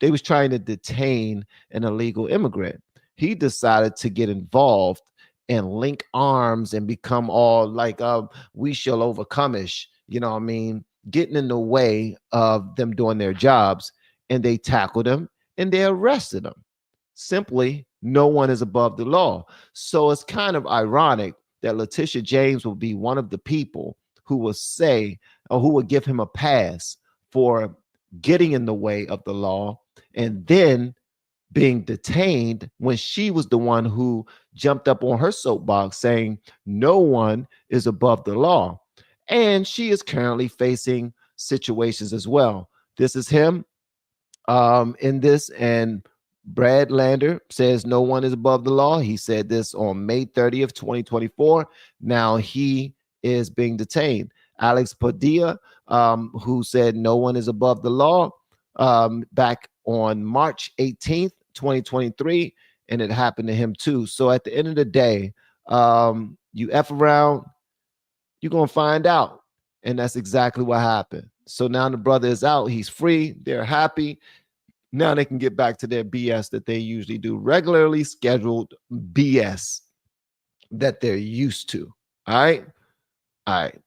detain an illegal immigrant. He decided to get involved and link arms and become all like we shall overcome-ish, you know what I mean, getting in the way of them doing their jobs. And they tackled him and they arrested him. Simply, no one is above the law. So it's kind of ironic that Letitia James will be one of the people who will say, or who will give him a pass for getting in the way of the law and then being detained when she was the one who jumped up on her soapbox saying no one is above the law. And she is currently facing situations as well. This is him in this, and Brad Lander says no one is above the law. He said this on May 30th, 2024. Now he is being detained. Alex Padilla, who said no one is above the law back on March 18th, 2023, and it happened to him too. So at the end of the day, you F around, you're going to find out. And that's exactly what happened. So now the brother is out. He's free. They're happy. Now they can get back to their BS that they usually do, regularly scheduled BS that they're used to. All right. All right.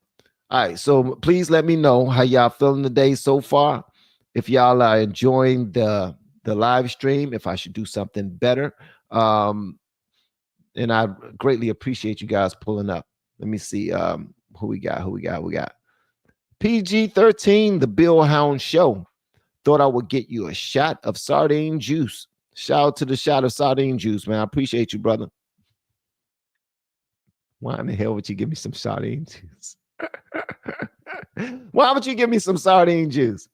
All right. So please let me know how y'all feeling today so far. If y'all are enjoying the live stream, if I should do something better. And I greatly appreciate you guys pulling up. Let me see who we got. We got PG-13, the Bill Hound Show. Thought I would get you a shot of sardine juice. Shout out to the shot of sardine juice, man. I appreciate you, brother. Why in the hell would you give me some sardine juice? Why would you give me some sardine juice?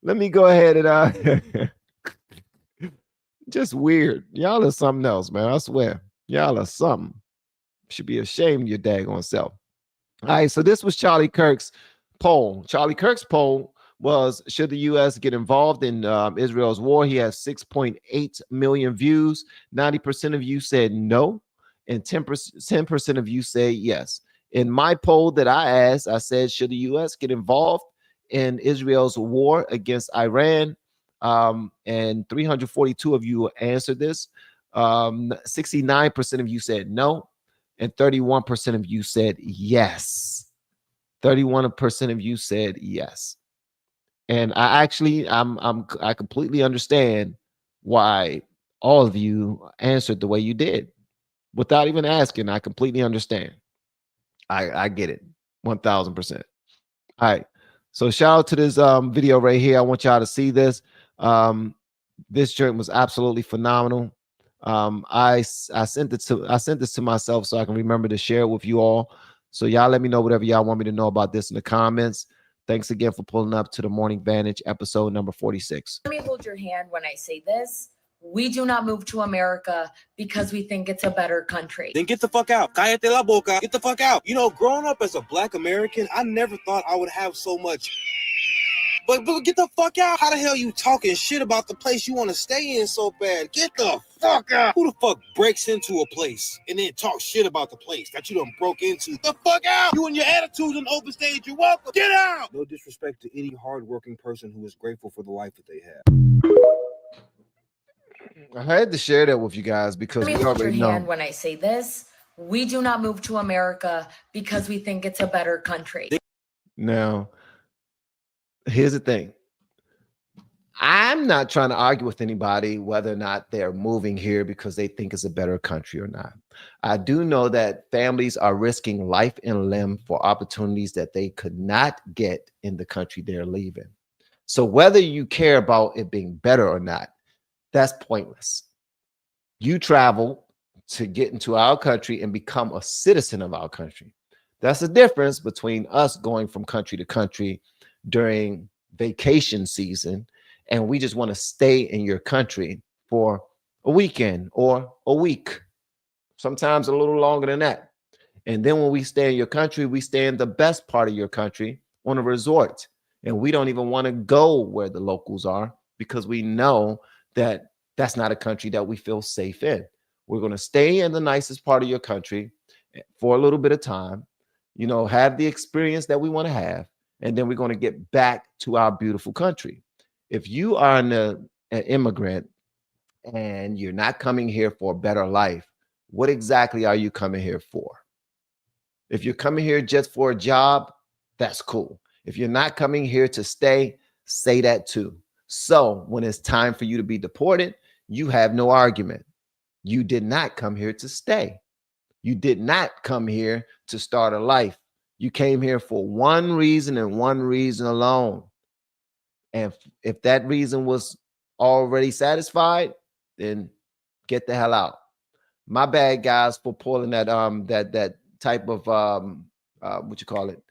Let me go ahead and just weird. Y'all are something else, man. I swear. Y'all are something. Should be ashamed of your daggone self. All right, so this was Charlie Kirk's poll. Charlie Kirk's poll was, should the U.S. get involved in Israel's war? He has 6.8 million views. 90% of you said no, and 10% of you say yes. In my poll that I asked, I said, should the U.S. get involved in Israel's war against Iran? And 342 of you answered this. 69% of you said no, and 31% of you said yes. 31% of you said yes. And I completely understand why all of you answered the way you did without even asking. I completely understand. I get it 1000%. All right. So shout out to this video right here. I want y'all to see this. This joint was absolutely phenomenal. I sent this to myself so I can remember to share it with you all. So y'all let me know whatever y'all want me to know about this in the comments. Thanks again for pulling up to the Morning Vantage episode number 46. Let me hold your hand when I say this. We do not move to America because we think it's a better country. Then get the fuck out. Cállate la boca. Get the fuck out. You know, growing up as a Black American, I never thought I would have so much. But get the fuck out. How the hell you talking shit about the place you want to stay in so bad? Get the fuck out. Who the fuck breaks into a place and then talk shit about the place that you done broke into? The fuck out. You and your attitude on open stage, you're welcome. Get out. No disrespect to any hardworking person who is grateful for the life that they have. I had to share that with you guys because Let me hold your hand when I say this. We do not move to America because we think it's a better country. Now, here's the thing. I'm not trying to argue with anybody whether or not they're moving here because they think it's a better country or not. I do know that families are risking life and limb for opportunities that they could not get in the country they're leaving. So whether you care about it being better or not, that's pointless. You travel to get into our country and become a citizen of our country. That's the difference between us going from country to country during vacation season, and we just want to stay in your country for a weekend or a week, sometimes a little longer than that. And then when we stay in your country, we stay in the best part of your country on a resort. And we don't even want to go where the locals are because we know that that's not a country that we feel safe in. We're going to stay in the nicest part of your country for a little bit of time, you know, have the experience that we want to have, and then we're going to get back to our beautiful country. If you are an immigrant and you're not coming here for a better life, what exactly are you coming here for? If you're coming here just for a job, that's cool. If you're not coming here to stay, say that too. So when it's time for you to be deported, you have no argument. You did not come here to stay. You did not come here to start a life. You came here for one reason and one reason alone. And if that reason was already satisfied, then get the hell out. My bad, guys, for pulling that that type of what you call it,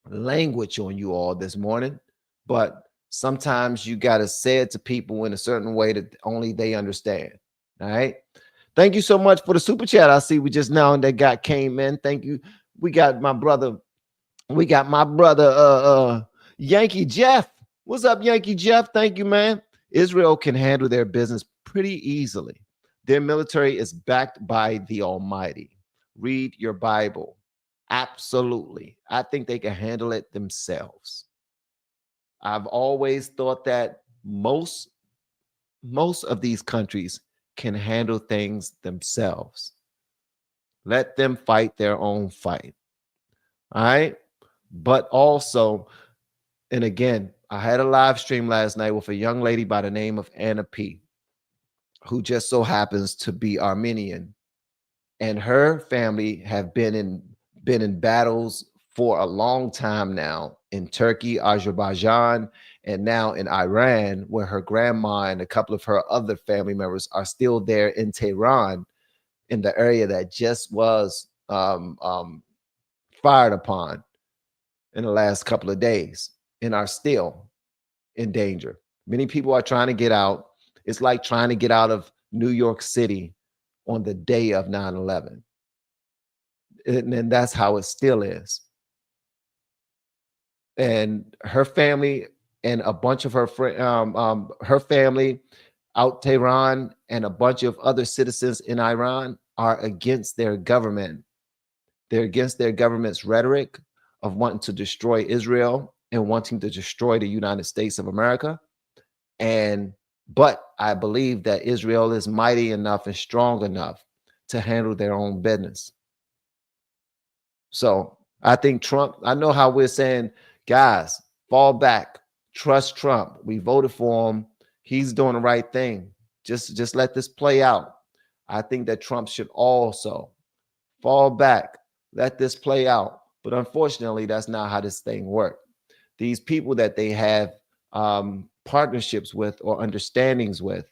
language on you all this morning. But sometimes you got to say it to people in a certain way that only they understand. All right. Thank you so much for the super chat. I see we just now and that came in. Thank you. We got my brother. Yankee Jeff. What's up, Yankee Jeff? Thank you, man. Israel can handle their business pretty easily. Their military is backed by the Almighty. Read your Bible. Absolutely. I think they can handle it themselves. I've always thought that most of these countries can handle things themselves. Let them fight their own fight. All right. But also, and again, I had a live stream last night with a young lady by the name of Anna P, who just so happens to be Armenian. And her family have been in battles for a long time now in Turkey, Azerbaijan, and now in Iran, where her grandma and a couple of her other family members are still there in Tehran, in the area that just was fired upon in the last couple of days and are still in danger. Many people are trying to get out. It's like trying to get out of New York City on the day of 9/11. And that's how it still is. And her family and a bunch of her family out Tehran and a bunch of other citizens in Iran are against their government. They're against their government's rhetoric of wanting to destroy Israel and wanting to destroy the United States of America. But I believe that Israel is mighty enough and strong enough to handle their own business. So I think Trump, I know how we're saying, guys, fall back, trust Trump. We voted for him. He's doing the right thing. Just let this play out. I think that Trump should also fall back, let this play out. But unfortunately, that's not how this thing works. These people that they have partnerships with or understandings with,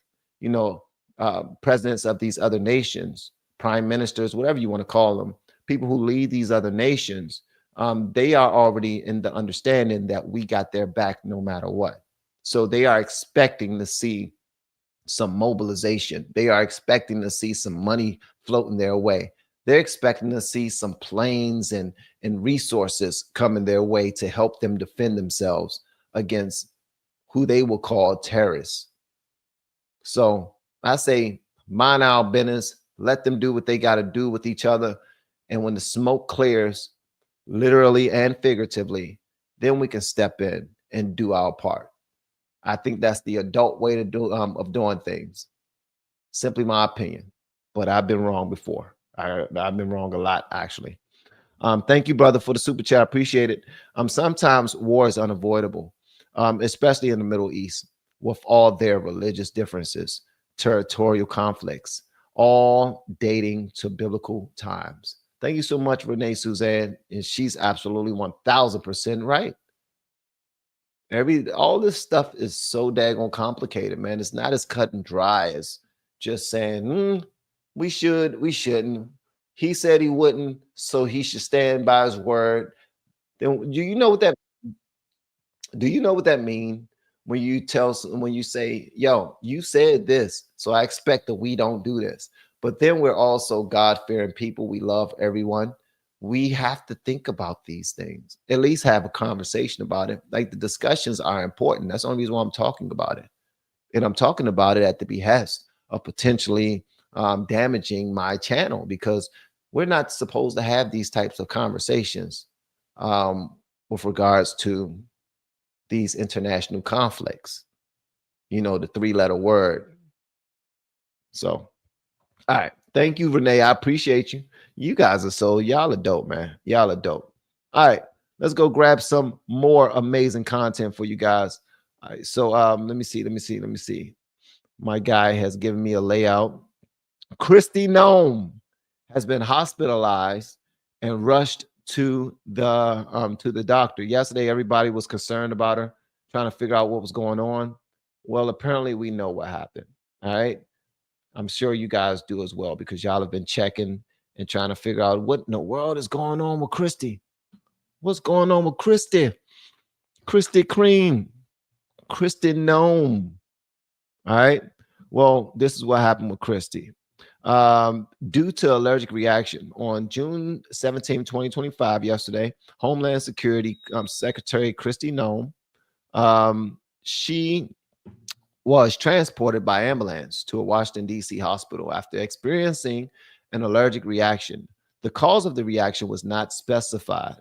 presidents of these other nations, prime ministers, whatever you want to call them, people who lead these other nations, they are already in the understanding that we got their back no matter what. So they are expecting to see some mobilization. They are expecting to see some money floating their way. They're expecting to see some planes and resources coming their way to help them defend themselves against who they will call terrorists. So I say, mind our business, let them do what they got to do with each other. And when the smoke clears, literally and figuratively, then we can step in and do our part. I think that's the adult way to do of doing things. Simply my opinion, but I've been wrong before. I've been wrong a lot, actually. Thank you, brother, for the super chat. Appreciate it. Sometimes war is unavoidable, especially in the Middle East, with all their religious differences, territorial conflicts, all dating to biblical times. Thank you so much, Renee Suzanne. And she's absolutely 1000% right. All this stuff is so daggone complicated, man. It's not as cut and dry as just saying, we should, we shouldn't. He said he wouldn't, so he should stand by his word. Then do you know what that means? When you say, yo, you said this, so I expect that we don't do this. But then we're also God-fearing people. We love everyone. We have to think about these things, at least have a conversation about it. Like, the discussions are important. That's the only reason why I'm talking about it. And I'm talking about it at the behest of potentially damaging my channel, because we're not supposed to have these types of conversations with regards to these international conflicts, the 3-letter word. So, all right. Thank you, Renee. I appreciate you. You guys are y'all are dope, man. Y'all are dope. All right. Let's go grab some more amazing content for you guys. All right. So let me see. My guy has given me a layout. Kristi Noem has been hospitalized and rushed to the doctor. Yesterday, everybody was concerned about her, trying to figure out what was going on. Well, apparently we know what happened. All right. I'm sure you guys do as well, because y'all have been checking and trying to figure out what in the world is going on with Kristi. What's going on with Kristi? Kristi Cream. Kristi Noem. All right. Well, this is what happened with Kristi. Due to allergic reaction on June 17, 2025, yesterday, Homeland Security Secretary Kristi Noem, she was transported by ambulance to a Washington, D.C. hospital after experiencing an allergic reaction. The cause of the reaction was not specified.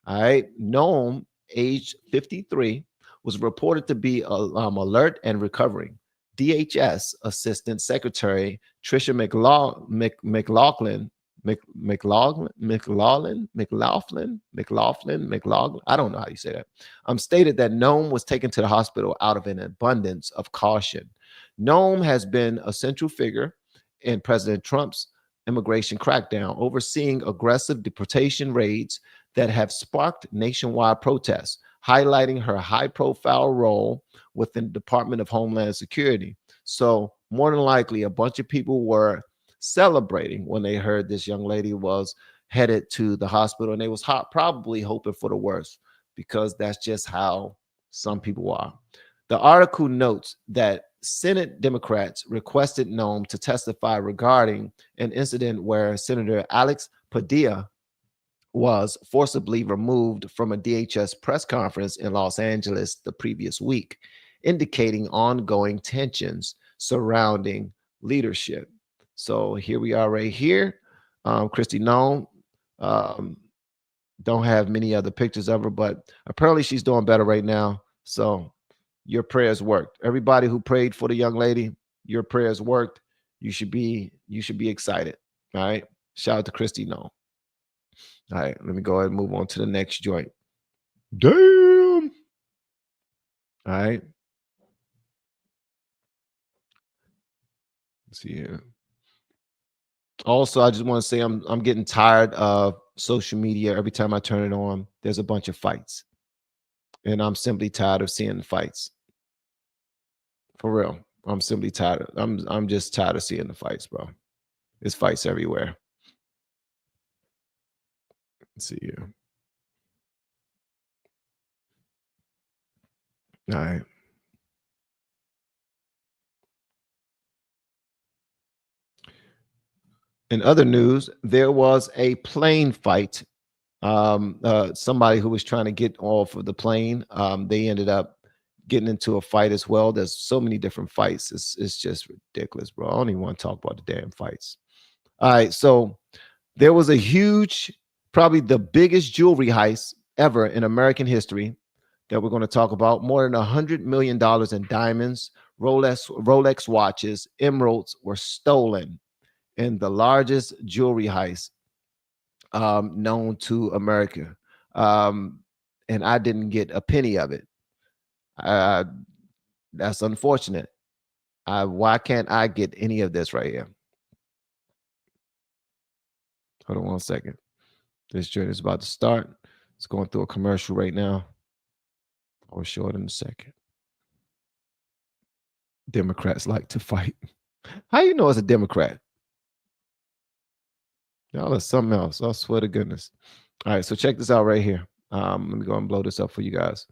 All right. Noem, age 53, was reported to be alert and recovering. DHS Assistant Secretary Tricia McLaughlin, I don't know how you say that, stated that Noem was taken to the hospital out of an abundance of caution. Noem has been a central figure in President Trump's immigration crackdown, overseeing aggressive deportation raids that have sparked nationwide protests, highlighting her high-profile role within the Department of Homeland Security. So more than likely, a bunch of people were celebrating when they heard this young lady was headed to the hospital, and they was probably hoping for the worst, because that's just how some people are. The article notes that Senate Democrats requested Noem to testify regarding an incident where Senator Alex Padilla was forcibly removed from a DHS press conference in Los Angeles the previous week, indicating ongoing tensions surrounding leadership. So here we are right here. Kristi Noem, don't have many other pictures of her, but apparently she's doing better right now. So your prayers worked. Everybody who prayed for the young lady, your prayers worked. You should be excited. All right. Shout out to Kristi Noem. All right, let me go ahead and move on to the next joint. Damn. All right. see here. Also, I just want to say I'm getting tired of social media. Every time I turn it on, there's a bunch of fights. And I'm simply tired of seeing the fights. For real. I'm simply tired. I'm just tired of seeing the fights, bro. There's fights everywhere. Let's see here. All right. In other news, there was a plane fight. Somebody who was trying to get off of the plane, they ended up getting into a fight as well. There's so many different fights. It's just ridiculous, bro. I don't even want to talk about the damn fights. All right, so there was a huge, probably the biggest jewelry heist ever in American history that we're going to talk about. More than $100 million in diamonds, Rolex watches, emeralds were stolen in the largest jewelry heist known to America. And I didn't get a penny of it. That's unfortunate. Why can't I get any of this right here? Hold on one second. This journey is about to start. It's going through a commercial right now. I'll show it in a second. Democrats like to fight. How you know it's a Democrat? Y'all are something else. I swear to goodness. All right, so check this out right here. Let me go and blow this up for you guys.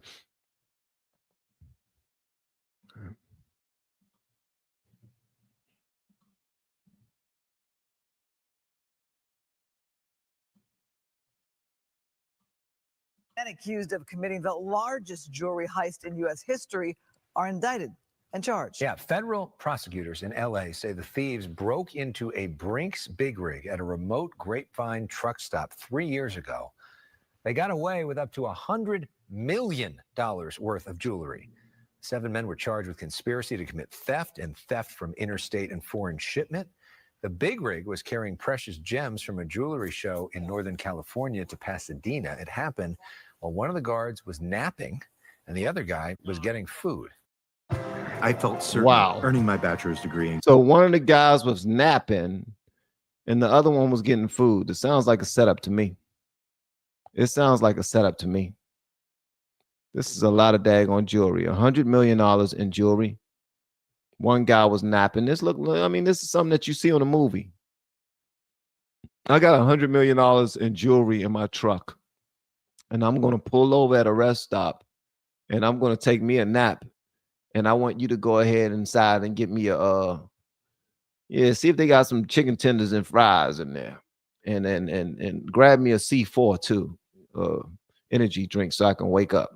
Men accused of committing the largest jewelry heist in U.S. history are indicted and charged. Yeah, federal prosecutors in L.A. say the thieves broke into a Brinks big rig at a remote Grapevine truck stop 3 years ago. They got away with up to $100 million worth of jewelry. 7 men were charged with conspiracy to commit theft and theft from interstate and foreign shipment. The big rig was carrying precious gems from a jewelry show in Northern California to Pasadena. It happened while one of the guards was napping and the other guy was getting food. I felt certain Wow. earning my bachelor's degree. So one of the guys was napping and the other one was getting food. It sounds like a setup to me. It sounds like a setup to me. This is a lot of daggone jewelry. $100 million in jewelry. One guy was napping. This is something that you see on a movie. I got $100 million in jewelry in my truck. And I'm going to pull over at a rest stop. And I'm going to take me a nap. And I want you to go ahead inside and get me see if they got some chicken tenders and fries in there. And grab me a C4 too. Energy drink so I can wake up.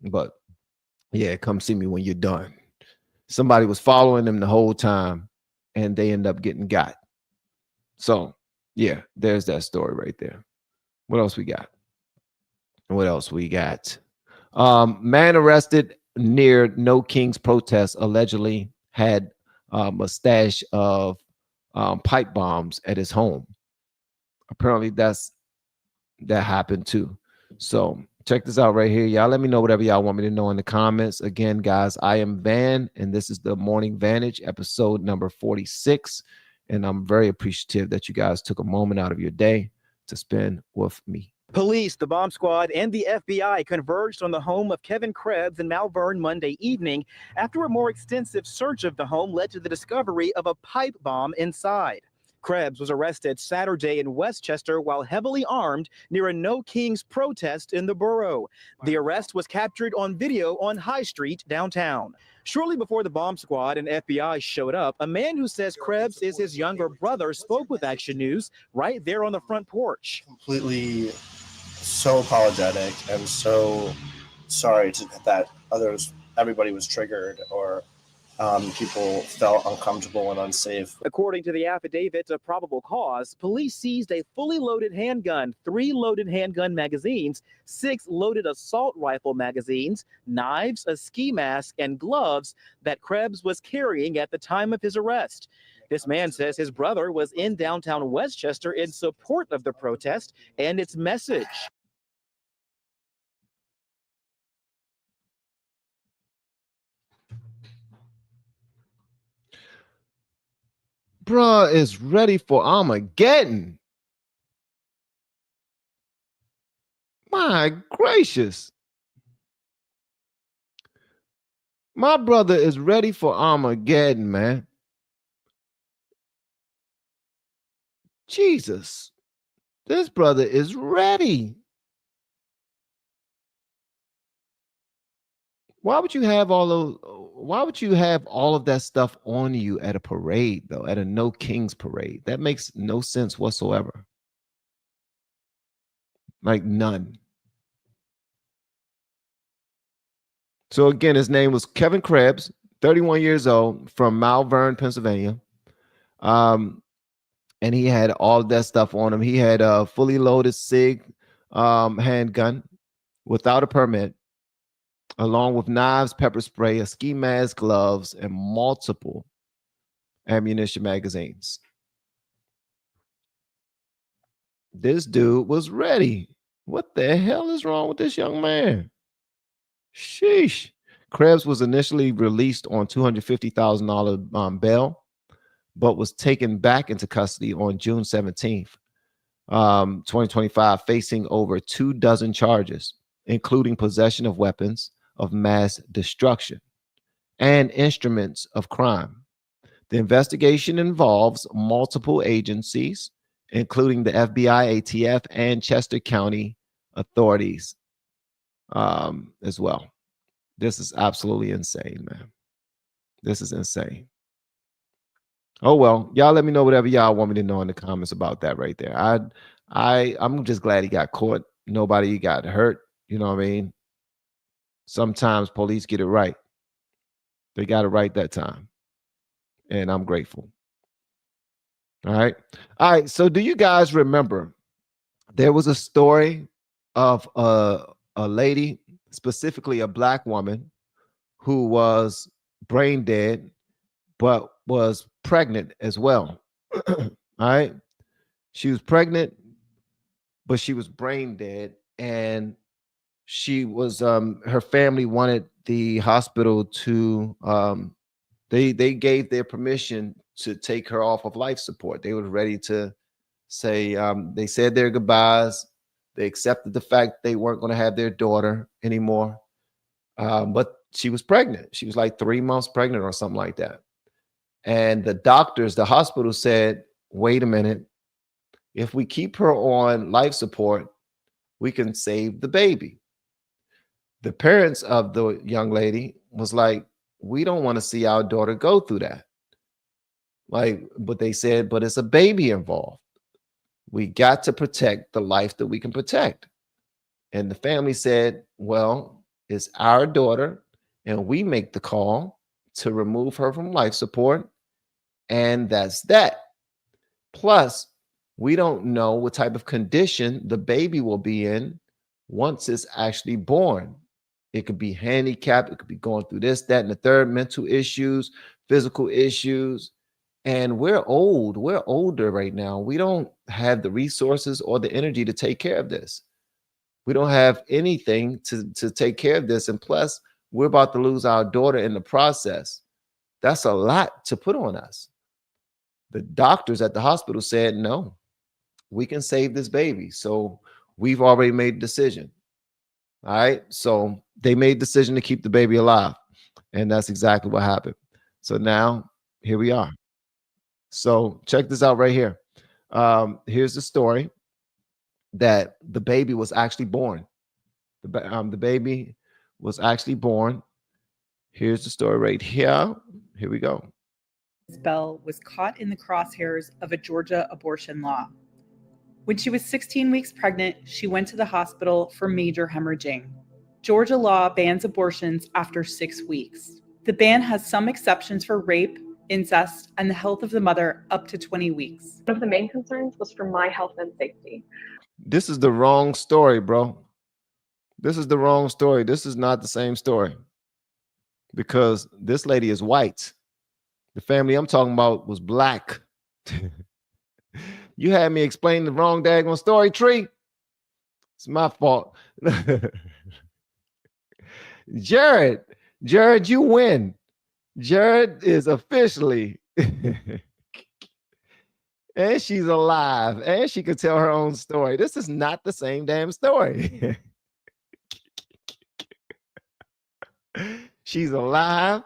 But yeah, come see me when you're done. Somebody was following them the whole time and they end up getting got. So yeah, there's that story right there. What else we got? Man arrested near No Kings protest allegedly had a stash of pipe bombs at his home. Apparently that happened too. So check this out right here. Y'all let me know whatever y'all want me to know in the comments. Again, guys, I am Van, and this is the Morning Vantage, episode number 46. And I'm very appreciative that you guys took a moment out of your day to spend with me. Police, the bomb squad, and the FBI converged on the home of Kevin Krebs in Malvern Monday evening after a more extensive search of the home led to the discovery of a pipe bomb inside. Krebs was arrested Saturday in Westchester while heavily armed near a No Kings protest in the borough. The arrest was captured on video on High Street downtown. Shortly before the bomb squad and FBI showed up, a man who says Krebs is his younger brother spoke with Action News right there on the front porch. Completely so apologetic and so sorry that everybody was triggered or people felt uncomfortable and unsafe. According to the affidavit of probable cause, police seized a fully loaded handgun, 3 loaded handgun magazines, 6 loaded assault rifle magazines, knives, a ski mask, and gloves that Krebs was carrying at the time of his arrest. This man says his brother was in downtown Westchester in support of the protest and its message. Bruh is ready for Armageddon. My gracious. My brother is ready for Armageddon, man. Jesus. This brother is ready. Why would you have all of that stuff on you at a parade, though, at a No Kings parade? That makes no sense whatsoever. Like none. So again, his name was Kevin Krebs, 31 years old, from Malvern, Pennsylvania. And he had all of that stuff on him. He had a fully loaded SIG handgun without a permit, along with knives, pepper spray, a ski mask, gloves, and multiple ammunition magazines. This dude was ready. What the hell is wrong with this young man? Sheesh. Krebs was initially released on $250,000 bail, but was taken back into custody on June 17th, 2025, facing over 24 charges, including possession of weapons of mass destruction and instruments of crime. The investigation involves multiple agencies, including the FBI, ATF, and Chester County authorities as well. This is absolutely insane, man. This is insane. Oh well, y'all let me know whatever y'all want me to know in the comments about that right there. I'm just glad he got caught. Nobody got hurt. You know what I mean? Sometimes police get it right. They got it right that time. And I'm grateful. All right. All right. So do you guys remember there was a story of a lady, specifically a black woman, who was brain dead, but was pregnant as well. All right. She was pregnant, but she was brain dead. And she was her family wanted the hospital to they gave their permission to take her off of life support. They were ready to say they said their goodbyes. They accepted the fact they weren't going to have their daughter anymore. But she was pregnant. She was like 3 months pregnant or something like that. And the doctors, the hospital said, wait a minute. If we keep her on life support, we can save the baby. The parents of the young lady was like, we don't want to see our daughter go through that. Like, but they said, but it's a baby involved. We got to protect the life that we can protect. And the family said, well, it's our daughter, and we make the call to remove her from life support. And that's that. Plus, we don't know what type of condition the baby will be in once it's actually born. It could be handicapped. It could be going through this, that, and the third, mental issues, physical issues. And we're old. We're older right now. We don't have the resources or the energy to take care of this. We don't have anything to take care of this. And plus, we're about to lose our daughter in the process. That's a lot to put on us. The doctors at the hospital said, no, we can save this baby. So we've already made a decision. All right. So they made a decision to keep the baby alive. And that's exactly what happened. So now here we are. So check this out right here. Here's the story that the baby was actually born. The baby was actually born. Here's the story right here. Here we go. Bell was caught in the crosshairs of a Georgia abortion law. When she was 16 weeks pregnant, she went to the hospital for major hemorrhaging. Georgia law bans abortions after 6 weeks. The ban has some exceptions for rape, incest, and the health of the mother up to 20 weeks. One of the main concerns was for my health and safety. This is the wrong story, bro. This is the wrong story. This is not the same story. Because this lady is white. The family I'm talking about was black. You had me explain the wrong daggone story, Tree. It's my fault. Jared, you win. Jared is officially And she's alive. And she could tell her own story. This is not the same damn story. She's alive.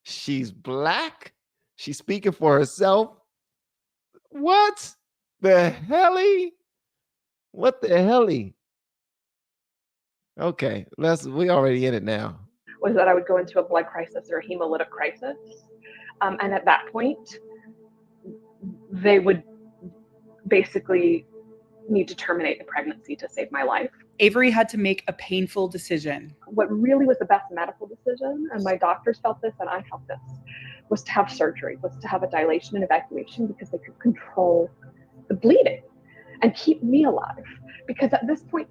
She's black. She's speaking for herself. What the helly? What the helly? Okay, we already in it now. Was that I would go into a blood crisis or a hemolytic crisis. And at that point, they would basically need to terminate the pregnancy to save my life. Avery had to make a painful decision. What really was the best medical decision, and my doctors felt this and I felt this, was to have surgery, was to have a dilation and evacuation because they could control the bleeding and keep me alive. Because at this point,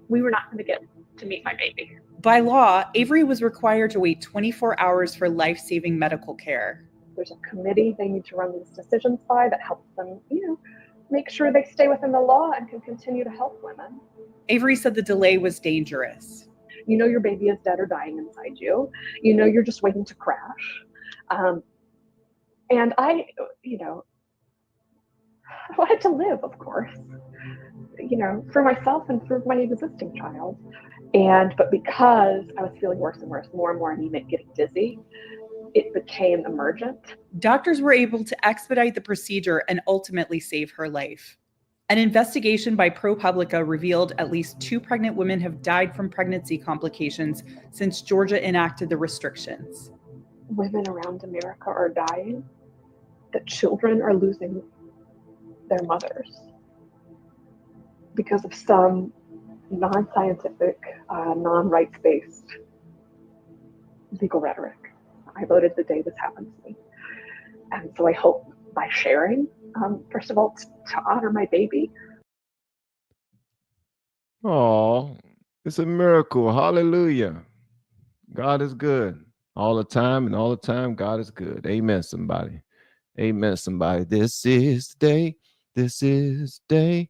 we were not going to get to meet my baby. By law, Avery was required to wait 24 hours for life-saving medical care. There's a committee they need to run these decisions by that helps them, make sure they stay within the law and can continue to help women. Avery said the delay was dangerous. You know your baby is dead or dying inside you. You know you're just waiting to crash. And I wanted to live, of course, for myself and for my existing child. But because I was feeling worse and worse, more and more anemic, getting dizzy, it became emergent. Doctors were able to expedite the procedure and ultimately save her life. An investigation by ProPublica revealed at least 2 pregnant women have died from pregnancy complications since Georgia enacted the restrictions. Women around America are dying, that children are losing their mothers because of some non-scientific, non-rights-based legal rhetoric. I voted the day this happened to me. And so I hope by sharing, first of all, to honor my baby. Oh, it's a miracle. Hallelujah. God is good all the time, and all the time, God is good. Amen, somebody. Amen, somebody. This is the day. This is the day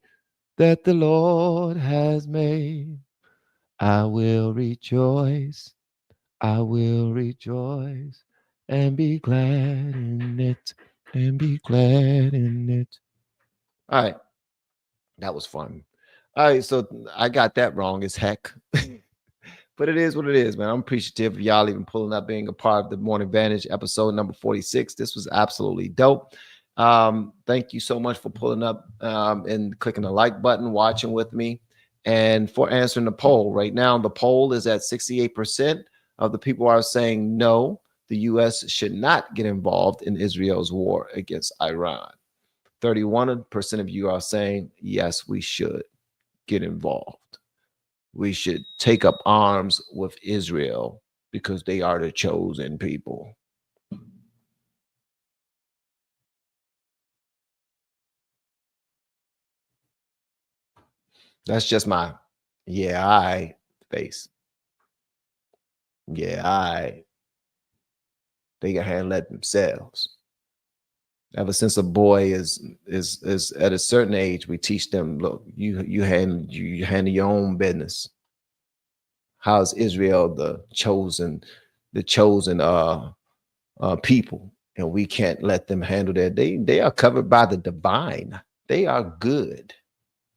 that the Lord has made. I will rejoice. I will rejoice and be glad in it, and be glad in it. All right. That was fun. All right. So I got that wrong as heck. But it is what it is, man. I'm appreciative of y'all even pulling up, being a part of the Morning Vantage episode number 46. This was absolutely dope. Thank you so much for pulling up and clicking the like button, watching with me, and for answering the poll. Right now, the poll is at 68% of the people are saying no, the U.S. should not get involved in Israel's war against Iran. 31% of you are saying yes, we should get involved. We should take up arms with Israel because they are the chosen people. That's just my I face. They can handle that themselves. Ever since a boy is at a certain age, we teach them, look, you handle your own business. How is Israel the chosen people, and we can't let them handle that? They are covered by the divine. They are good.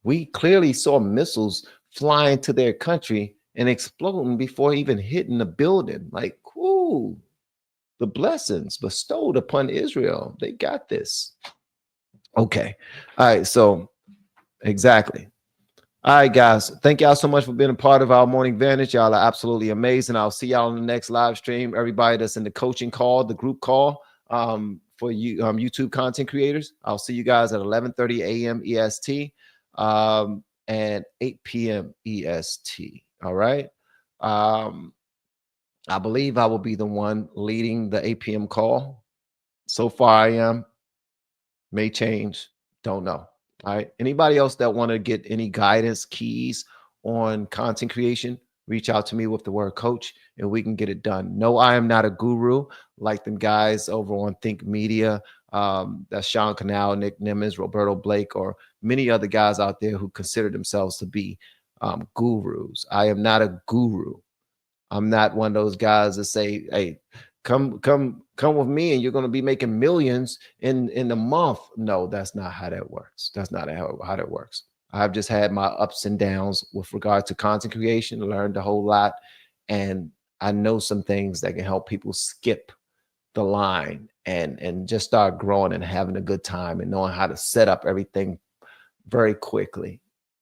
We clearly saw missiles flying to their country and exploding before even hitting the building. Like, cool. The blessings bestowed upon Israel. They got this. Okay. All right. So exactly. All right, guys. Thank y'all so much for being a part of our Morning Vantage. Y'all are absolutely amazing. I'll see y'all on the next live stream. Everybody that's in the coaching call, the group call for you YouTube content creators. I'll see you guys at 11:30 a.m. EST and 8 p.m. EST. All right. I believe I will be the one leading the 8 p.m. call. So far, I am. May change. Don't know. All right. Anybody else that want to get any guidance, keys on content creation, reach out to me with the word coach and we can get it done. No, I am not a guru like them guys over on Think Media. That's Sean Canal, Nick Nimmons, Roberto Blake, or many other guys out there who consider themselves to be gurus. I am not a guru. I'm not one of those guys that say, hey, come with me and you're going to be making millions in a month. No, that's not how that works. That's not how that works. I've just had my ups and downs with regard to content creation, learned a whole lot, and I know some things that can help people skip the line and just start growing and having a good time and knowing how to set up everything very quickly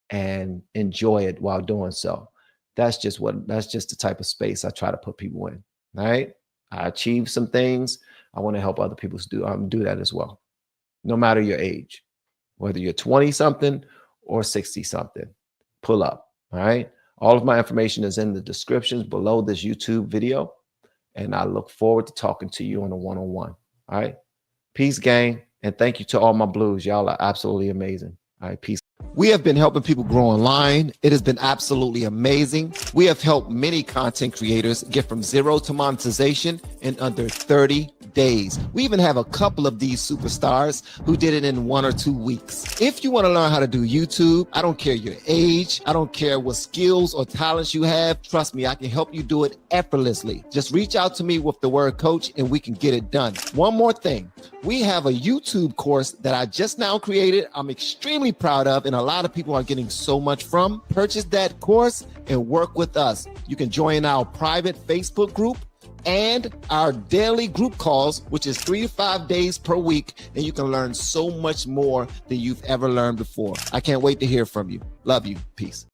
and enjoy it while doing so. That's just the type of space I try to put people in. All right. I achieved some things. I want to help other people do that as well. No matter your age, whether you're 20 something or 60 something, pull up. All right. All of my information is in the descriptions below this YouTube video. And I look forward to talking to you on a one-on-one. All right. Peace, gang. And thank you to all my blues. Y'all are absolutely amazing. All right. Peace. We have been helping people grow online. It has been absolutely amazing. We have helped many content creators get from zero to monetization in under 30 days. We even have a couple of these superstars who did it in 1 or 2 weeks. If you want to learn how to do YouTube, I don't care your age, I don't care what skills or talents you have. Trust me, I can help you do it effortlessly. Just reach out to me with the word coach and we can get it done. One more thing. We have a YouTube course that I just now created. I'm extremely proud of, and a lot of people are getting so much from. Purchase that course and work with us. You can join our private Facebook group and our daily group calls, which is 3 to 5 days per week, and you can learn so much more than you've ever learned before. I can't wait to hear from you. Love you. Peace.